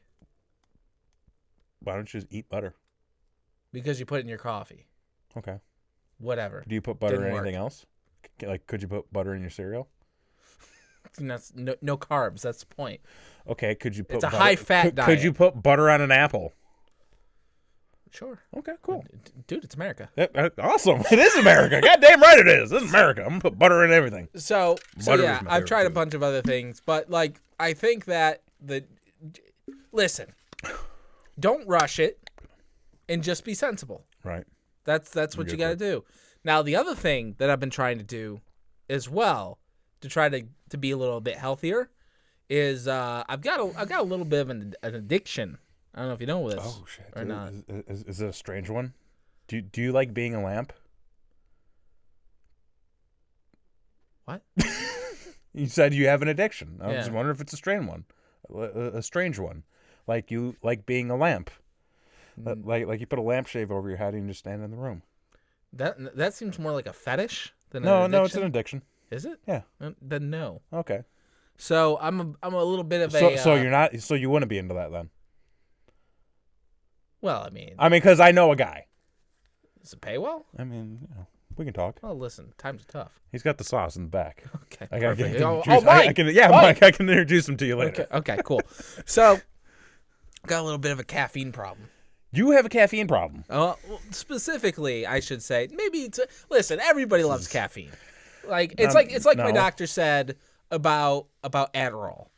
Why don't you just eat butter? Because you put it in your coffee. Okay. Whatever. Do you put butter in anything else? Like, could you put butter in your cereal? No carbs. That's the point. Okay. Could you put? It's a high-fat diet. Could you put butter on an apple? Sure. Okay. Cool. Dude, it's America. Awesome. It is America. Goddamn right it is. This is America. I'm gonna put butter in everything. So yeah, I've tried a bunch of other things, but like, I think that listen, don't rush it, and just be sensible. Right. That's what you got to do. Now, the other thing that I've been trying to do as well to try to be a little bit healthier is I've got a little bit of an addiction. I don't know if you know this or not. Is it a strange one? Do you like being a lamp? What? You said you have an addiction. I was just wondering if it's a strange one. A strange one. Like you like being a lamp. Like you put a lampshade over your head and you just stand in the room. That seems more like a fetish than no, an addiction. No, it's an addiction. Is it? Yeah. Then no. Okay. So I'm a little bit of So you're not. So you wouldn't be into that then. Well, I mean, because I know a guy. Does it pay well? I mean, we can talk. Well, listen, times are tough. He's got the sauce in the back. Okay. Mike. Mike, I can introduce him to you later. Okay, cool. So, got a little bit of a caffeine problem. You have a caffeine problem. Specifically, I should say, listen, everybody loves caffeine. Like it's like my doctor said about Adderall.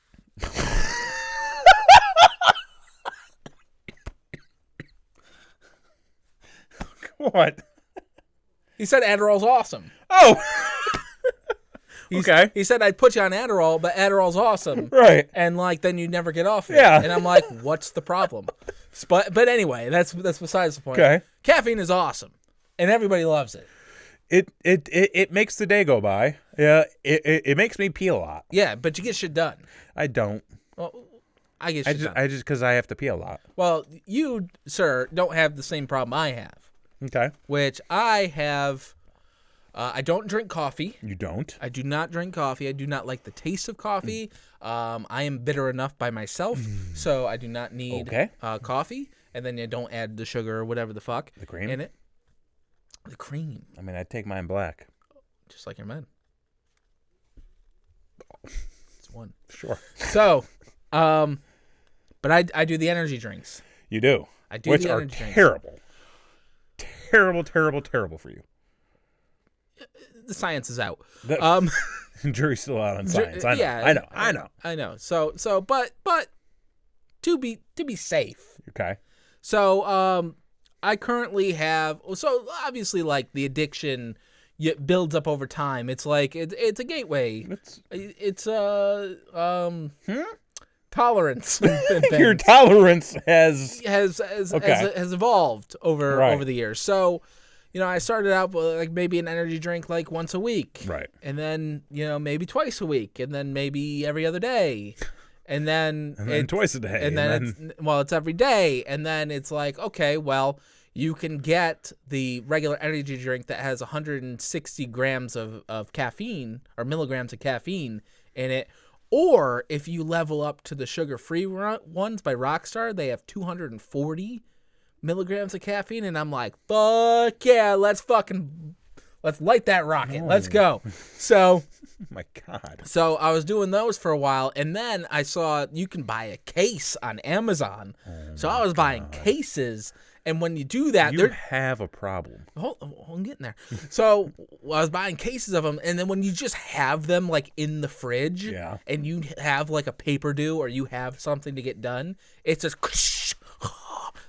What? He said Adderall's awesome. Oh. Okay. He said I'd put you on Adderall, but Adderall's awesome. Right. And then you never get off it. Yeah. And I'm like, what's the problem? But anyway, that's besides the point. Okay. Caffeine is awesome, and everybody loves it. It makes the day go by. Yeah. It makes me pee a lot. Yeah, but you get shit done. I don't. Well, I get shit done. I just because I have to pee a lot. Well, you, sir, don't have the same problem I have. Okay. Which I have. I don't drink coffee. You don't? I do not drink coffee. I do not like the taste of coffee. I am bitter enough by myself, so I do not need coffee. And then you don't add the sugar or whatever the fuck the cream in it. The cream. I mean, I'd take mine black. Just like your men. It's one. Sure. So, but I do the energy drinks. You do? I do Which the are energy drinks. terrible. Terrible, terrible, terrible for you. The science is out. Jury's still out on science. I know. So, but to be safe. Okay. So, I currently have. So obviously, like the addiction, it builds up over time. It's like it's a gateway. It's tolerance. Your tolerance has evolved over the years. So. I started out with like maybe an energy drink like once a week. Right. And then, maybe twice a week. And then maybe every other day. And then twice a day. And then it's every day. And then it's like, okay, well, you can get the regular energy drink that has 160 grams of caffeine or milligrams of caffeine in it. Or if you level up to the sugar-free ones by Rockstar, they have 240 milligrams of caffeine. And I'm like, fuck yeah, let's light that rocket. Let's go. So, oh my God. So I was doing those for a while, and then I saw you can buy a case on Amazon. So I was buying cases, and when you do that, you have a problem. I'm getting there. So I was buying cases of them, and then when you just have them like in the fridge, and you have like a paper due or you have something to get done, it's just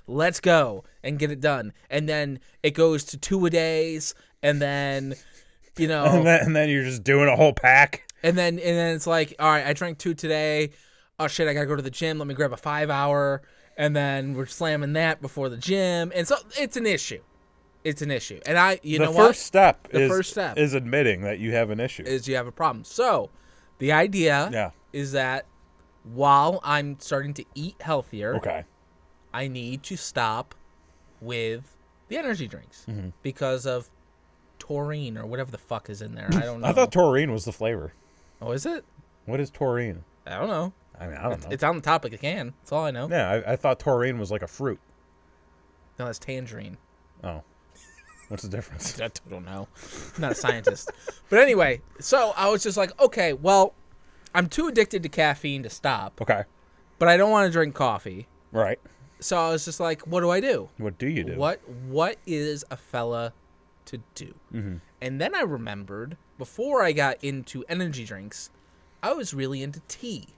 let's go and get it done, and then it goes to 2 a days. And then, and then you're just doing a whole pack. And then it's like, all right, I drank 2 today. Oh shit, I gotta go to the gym. Let me grab a 5-hour. And then we're slamming that before the gym. And so it's an issue. It's an issue. And the first step is admitting that you have an issue. Is you have a problem. So the idea is that while I'm starting to eat healthier, I need to stop with the energy drinks because of taurine or whatever the fuck is in there. I don't know. I thought taurine was the flavor. Oh, is it? What is taurine? I don't know. I don't know. It's on the top of the can. That's all I know. Yeah, I thought taurine was like a fruit. No, that's tangerine. Oh. What's the difference? I don't know. I'm not a scientist. But anyway, so I was just like, okay, well, I'm too addicted to caffeine to stop. Okay. But I don't want to drink coffee. Right. So I was just like, what do I do? What do you do? What is a fella to do? And then I remembered, before I got into energy drinks, I was really into tea.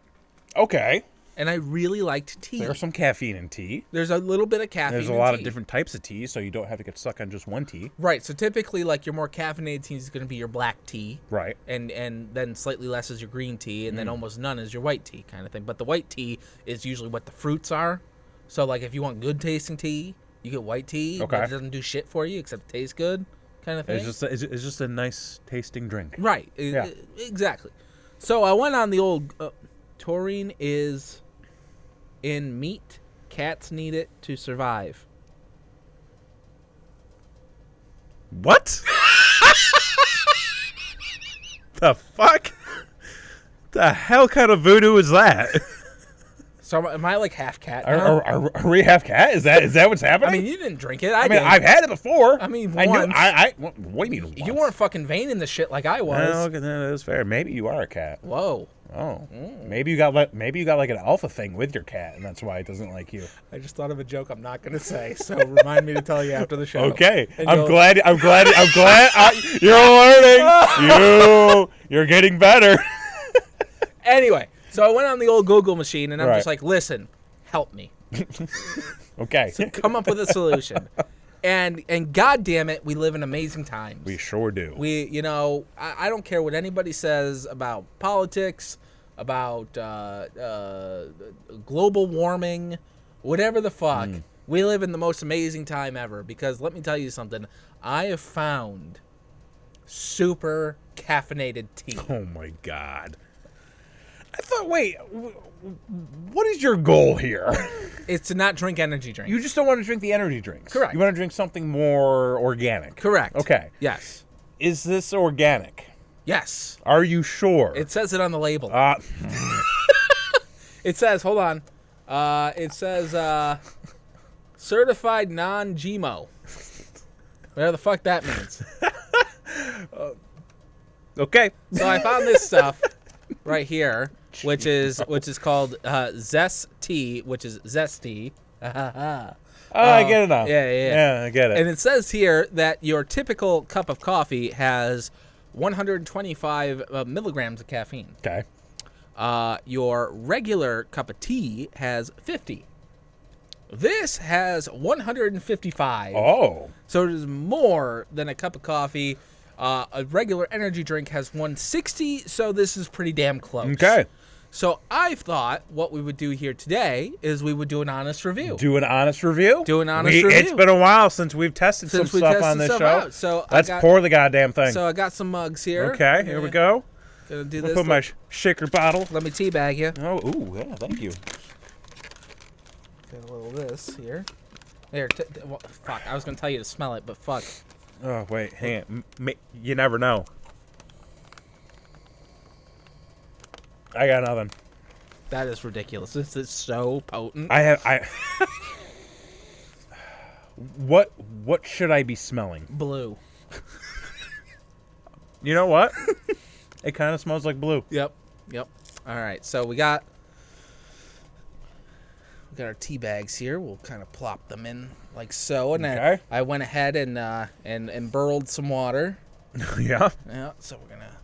Okay. And I really liked tea. There's some caffeine in tea. There's a little bit of caffeine in tea. There's a lot of different types of tea, so you don't have to get stuck on just one tea. Right. So typically, like, your more caffeinated tea is going to be your black tea. Right. And then slightly less is your green tea, and then almost none is your white tea kind of thing. But the white tea is usually what the fruits are. So, like, if you want good tasting tea, you get white tea. Okay. But it doesn't do shit for you except taste good kind of thing. It's just a nice tasting drink. Right. Yeah. Exactly. So I went on the old taurine is in meat. Cats need it to survive. What? The fuck? The hell kind of voodoo is that? So am I like half cat now? Are we half cat? Is that what's happening? I mean, you didn't drink it. I mean, did. I've had it before. I mean, once. What do you mean once? You weren't fucking veining the shit like I was. No, that's fair. Maybe you are a cat. Whoa. Oh. Maybe you got like an alpha thing with your cat, and that's why it doesn't like you. I just thought of a joke I'm not gonna say, so remind me to tell you after the show. Okay. I'm glad. You're learning. You're getting better. Anyway, so I went on the old Google machine, and I'm just like, listen, help me. Okay. So come up with a solution. And God damn it, we live in amazing times. We sure do. I don't care what anybody says about politics, about global warming, whatever the fuck. We live in the most amazing time ever, because let me tell you something. I have found super caffeinated tea. Oh my God. I thought, wait, what is your goal here? It's to not drink energy drinks. You just don't want to drink the energy drinks. Correct. You want to drink something more organic. Correct. Okay. Yes. Is this organic? Yes. Are you sure? It says it on the label. It says, hold on. It says certified non-GMO. Whatever the fuck that means. Okay. So I found this stuff right here, which is called Zest Tea, which is zesty. I get it now. Yeah, I get it. And it says here that your typical cup of coffee has 125 milligrams of caffeine. Okay. Your regular cup of tea has 50. This has 155. Oh. So it is more than a cup of coffee. A regular energy drink has 160, so this is pretty damn close. Okay. So I thought what we would do here today is we would do an honest review. Do an honest review? Review. It's been a while since we've tested some stuff on this show. Out. So let's pour the goddamn thing. So I got some mugs here. Okay, here we go. Gonna do I'll this. put my shaker bottle. Let me teabag you. Oh, ooh, yeah, thank you. Got a little of this here. There. Well, fuck. I was gonna tell you to smell it, but fuck. Oh wait, hang on. You never know. I got nothing. That is ridiculous. This is so potent. What should I be smelling? Blue. You know what? It kind of smells like blue. Yep. All right. So we got our tea bags here. We'll kind of plop them in like so, and Okay. then I went ahead and burled some water. Yeah. Yeah. So we're gonna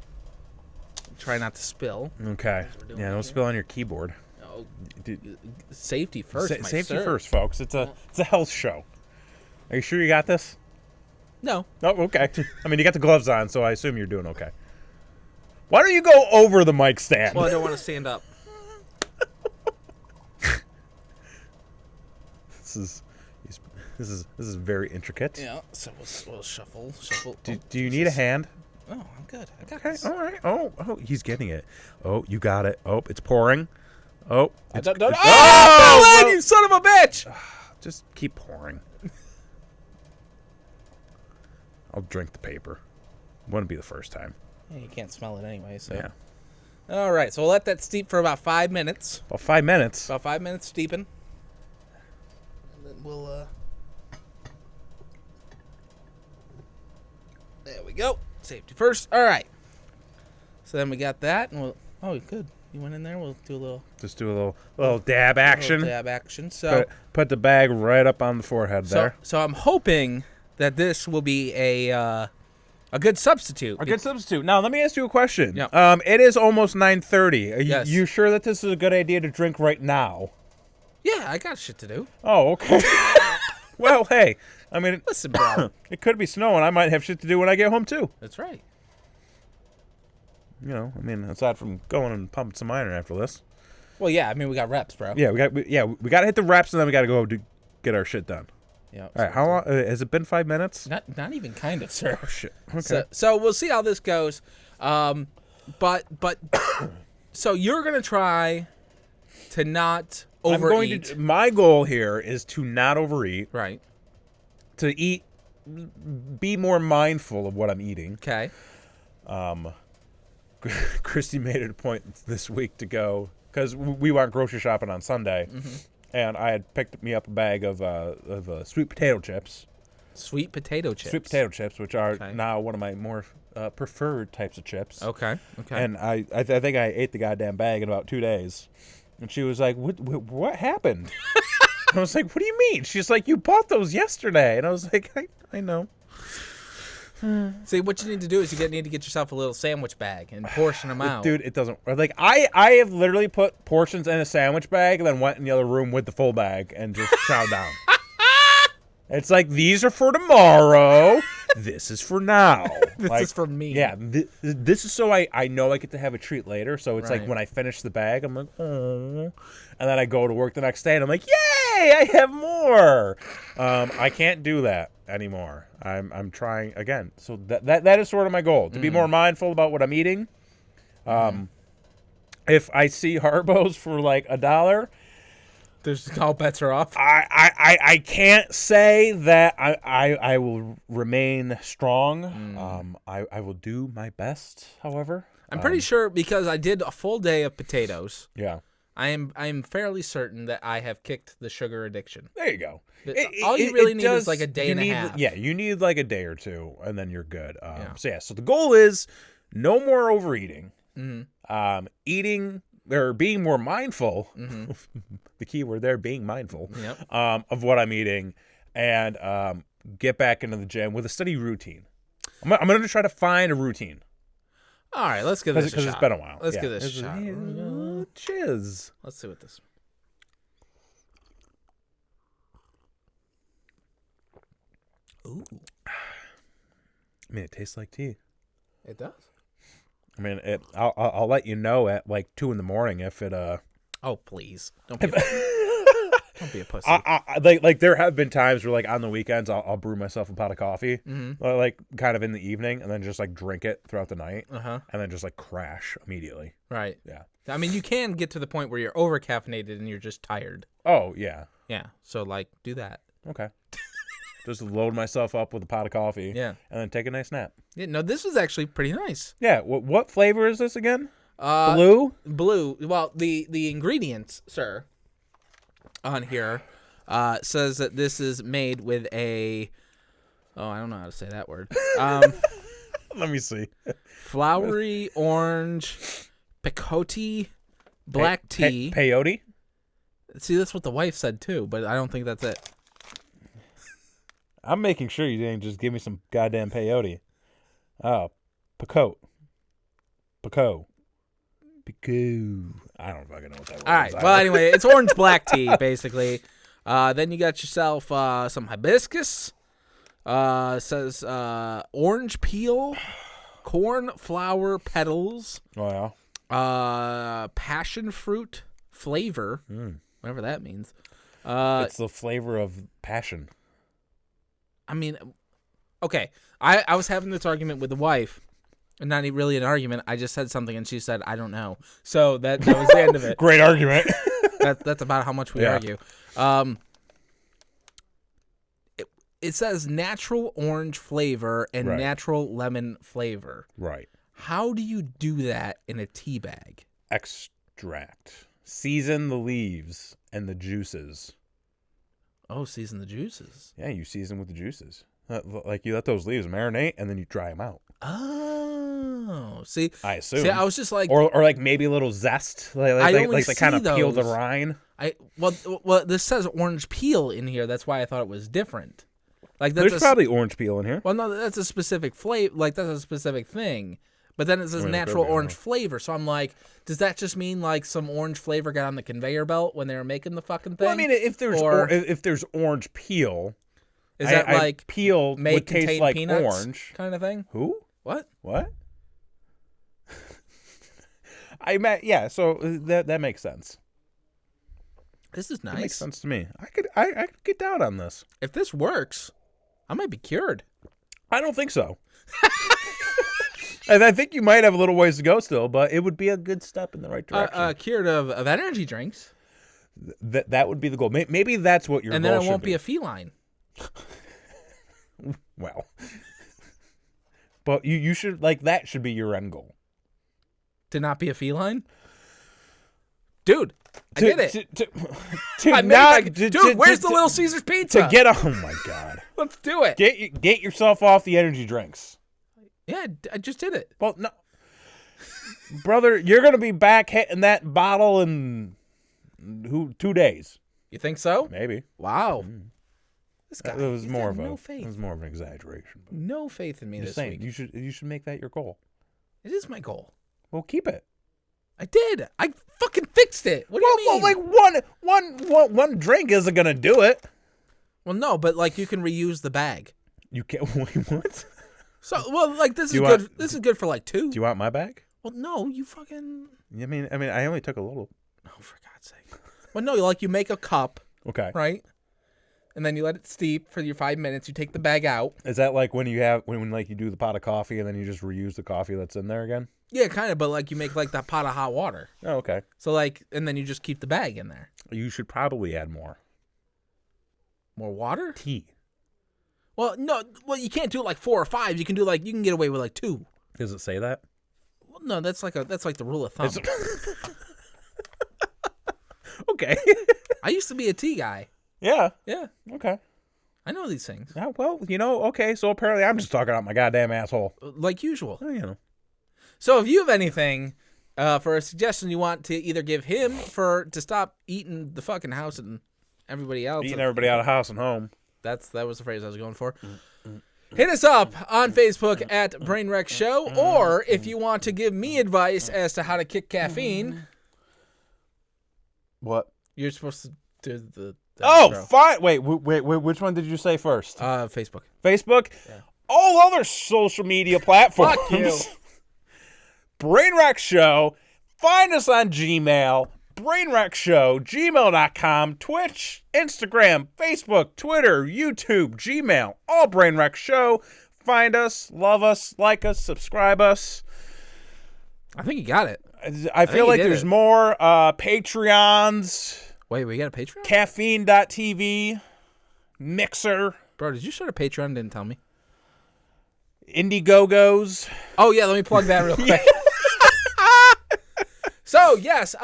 try not to spill. Okay. Yeah, don't spill on your keyboard. Oh, safety first. My Safety sir. first, folks. It's a health show. Are you sure you got this? No. Oh, okay. I mean, you got the gloves on, so I assume you're doing okay. Why don't you go over the mic stand? Well, I don't want to stand up. This is very intricate. Yeah. So we'll shuffle. Do you need a hand? Oh, I'm good. I got Okay. this. All right. Oh, he's getting it. Oh, you got it. Oh, it's pouring. Oh, it's, Oh, well, you son of a bitch! just keep pouring. I'll drink the paper. Wouldn't be the first time. Yeah, you can't smell it anyway. So. Yeah. All right. So we'll let that steep for about 5 minutes. Well, 5 minutes. About 5 minutes steeping. And then we'll there we go. Safety first. All right. So then we got that, and we'll. Oh, good. You went in there. We'll do a little. Just do a little dab action. Little dab action. So. Put the bag right up on the forehead there. So I'm hoping that this will be a good substitute. A good substitute. Now, let me ask you a question. Yeah. It is almost 9:30. Are Yes. you sure that this is a good idea to drink right now? Yeah, I got shit to do. Oh, okay. Well, hey, I mean, Listen, bro. it could be snowing. I might have shit to do when I get home, too. That's right. You know, I mean, aside from going and pumping some iron after this. Well, yeah. I mean, we got reps, bro. Yeah, we got to hit the reps, and then we got to go get our shit done. Yeah. All right, how long? Has it been 5 minutes? Not even kind of, sir. Oh, shit. Okay. So we'll see how this goes. But so you're gonna try to not overeat. My goal here is to not overeat, Right. to eat, be more mindful of what I'm eating. Okay. Christy made it a point this week to go, because we went grocery shopping on Sunday, and I had picked me up a bag of sweet potato chips. Sweet potato chips. Sweet potato chips, which are Okay. now one of my more preferred types of chips. Okay. And I think I ate the goddamn bag in about 2 days. And she was like, what happened? I was like, what do you mean? She's like, you bought those yesterday. And I was like, I know. See, what you need to do is need to get yourself a little sandwich bag and portion them out. Dude, it doesn't. Like, I have literally put portions in a sandwich bag and then went in the other room with the full bag and just chowed down. It's like, these are for tomorrow. This is for now. This is for me. Yeah, this is so I know I get to have a treat later. So it's Right. like when I finish the bag, I'm like, oh. And then I go to work the next day and I'm like, yay, I have more. I can't do that anymore. I'm trying again. So that is sort of my goal, to be more mindful about what I'm eating. If I see Harbos for like $1, There's all bets are off. I can't say that I will remain strong. I will do my best, however. I'm pretty sure because I did a full day of potatoes. Yeah. I am fairly certain that I have kicked the sugar addiction. There you go. All you really need is like a day and a half. Yeah, you need like a day or two, and then you're good. Yeah. So the goal is no more overeating. Mm-hmm. Eating or being more mindful. The key word there, being mindful. Yep. Of what I'm eating, and get back into the gym with a steady routine. I'm going to try to find a routine. All right, let's give this a shot. Because it's been a while. Let's give this a shot. Cheers. Let's see what this. Ooh, I mean, it tastes like tea. it does. I mean, I'll let you know at like 2 a.m. if it Oh, please. Don't be don't be a pussy. like there have been times where like on the weekends I'll brew myself a pot of coffee, like kind of in the evening, and then just like drink it throughout the night, and then just like crash immediately. Right. Yeah. I mean, you can get to the point where you're over caffeinated and you're just tired. Oh yeah. Yeah. So like, do that. Okay. Just load myself up with a pot of coffee. Yeah. And then take a nice nap. Yeah, no, this was actually pretty nice. Yeah. What flavor is this again? Blue? Blue. Well, the ingredients, sir, on here says that this is made with a... Oh, I don't know how to say that word. Let me see. Flowery orange, picote, black tea. Peyote? See, that's what the wife said, too, but I don't think that's it. I'm making sure you didn't just give me some goddamn peyote. Oh, picote. Pico. I don't fucking know what that word is. All right. Well, anyway, it's orange black tea, basically. Then you got yourself some hibiscus. Says orange peel, cornflower petals. Oh, yeah. Passion fruit flavor, whatever that means. It's the flavor of passion. I mean, okay. I was having this argument with the wife, and not really an argument. I just said something, and she said, "I don't know." So that was the end of it. Great argument. That's about how much we argue. It says natural orange flavor and natural lemon flavor. Right. How do you do that in a tea bag? Extract. Season the leaves and the juices. Oh, season the juices. Yeah, you season with the juices. Like you let those leaves marinate and then you dry them out. Oh, see, I assume. See, I was just like, or like maybe a little zest, like they kind of peel the rind. Well, this says orange peel in here. That's why I thought it was different. Like there's probably orange peel in here. Well, no, that's a specific flavor. Like that's a specific thing. But then it says natural orange flavor. So I'm like, does that just mean like some orange flavor got on the conveyor belt when they were making the fucking thing? Well, I mean, if there's orange peel, is that like peel would taste like peanuts orange kind of thing? Who? What? I meant so that makes sense. This is nice. It makes sense to me. I could get down on this. If this works, I might be cured. I don't think so. I think you might have a little ways to go still, but it would be a good step in the right direction. Cured of energy drinks. That would be the goal. Maybe that's what your goal should be. And then I won't be a feline. Well. But you should, that should be your end goal. To not be a feline? Dude, I did it. Dude, where's the Little Caesars pizza? Oh my God. Let's do it. Get yourself off the energy drinks. Yeah, I just did it. Well, no. Brother, you're going to be back hitting that bottle in 2 days. You think so? Maybe. Wow. This guy, it was more of an exaggeration. No faith in me this week. You should make that your goal. It is my goal. Well, keep it. I did. I fucking fixed it. What do you mean? Well, one drink isn't going to do it. Well, no, but you can reuse the bag. You can't. What? So, this is good. This is good for 2. Do you want my bag? Well, no, you fucking. I mean, I only took a little. Oh, for God's sake. Well, no, you make a cup. Okay. Right. And then you let it steep for your 5 minutes. You take the bag out. Is that like when you do the pot of coffee and then you just reuse the coffee that's in there again? Yeah, kind of. But you make that pot of hot water. Oh, okay. So and then you just keep the bag in there. You should probably add more. More water? Tea. Well, no. Well, you can't do it 4 or 5. You can do you can get away with 2. Does it say that? Well, no, that's the rule of thumb. Okay. I used to be a tea guy. Yeah. Yeah. Okay. I know these things. Yeah, well, okay, so apparently I'm just talking out my goddamn asshole. Like usual. Oh, So if you have anything for a suggestion you want to either give him to stop eating the fucking house and everybody else. Eating everybody out of house and home. That was the phrase I was going for. Hit us up on Facebook at Brainwreck Show, or if you want to give me advice as to how to kick caffeine. What? You're supposed to do the intro. Fine. Wait, which one did you say first? Facebook. Facebook? Yeah. All other social media platforms. Fuck you. Brainwreck Show. Find us on Gmail. Brainwreck Show. Gmail.com. Twitch. Instagram. Facebook. Twitter. YouTube. Gmail. All Brainwreck Show. Find us. Love us. Like us. Subscribe us. I think you got it. I feel like there's more. Patreons. Wait, we got a Patreon? Caffeine.tv. Mixer, Bro, did you start a Patreon and didn't tell me? Indiegogos. Oh, yeah, let me plug that real quick. So, yes,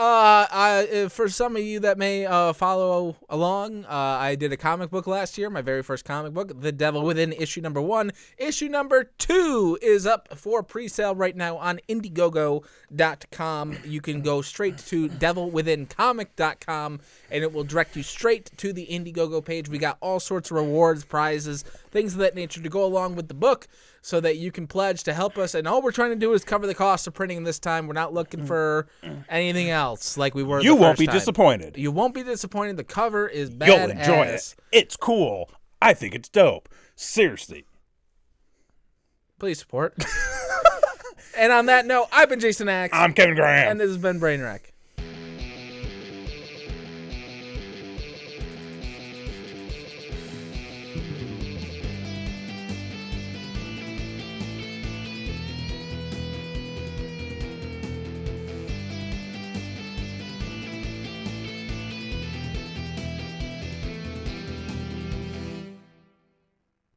for some of you that may follow along, I did a comic book last year, my very first comic book, The Devil Within, issue number 1. Issue number 2 is up for pre-sale right now on Indiegogo.com. You can go straight to devilwithincomic.com, and it will direct you straight to the Indiegogo page. We got all sorts of rewards, prizes, things of that nature to go along with the book, so that you can pledge to help us. And all we're trying to do is cover the cost of printing this time. We're not looking for anything else like we were. You won't be disappointed. You won't be disappointed. The cover is badass. You'll enjoy it. It's cool. I think it's dope. Seriously. Please support. And on that note, I've been Jason Axe. I'm Kevin Graham. And this has been Brainwreck.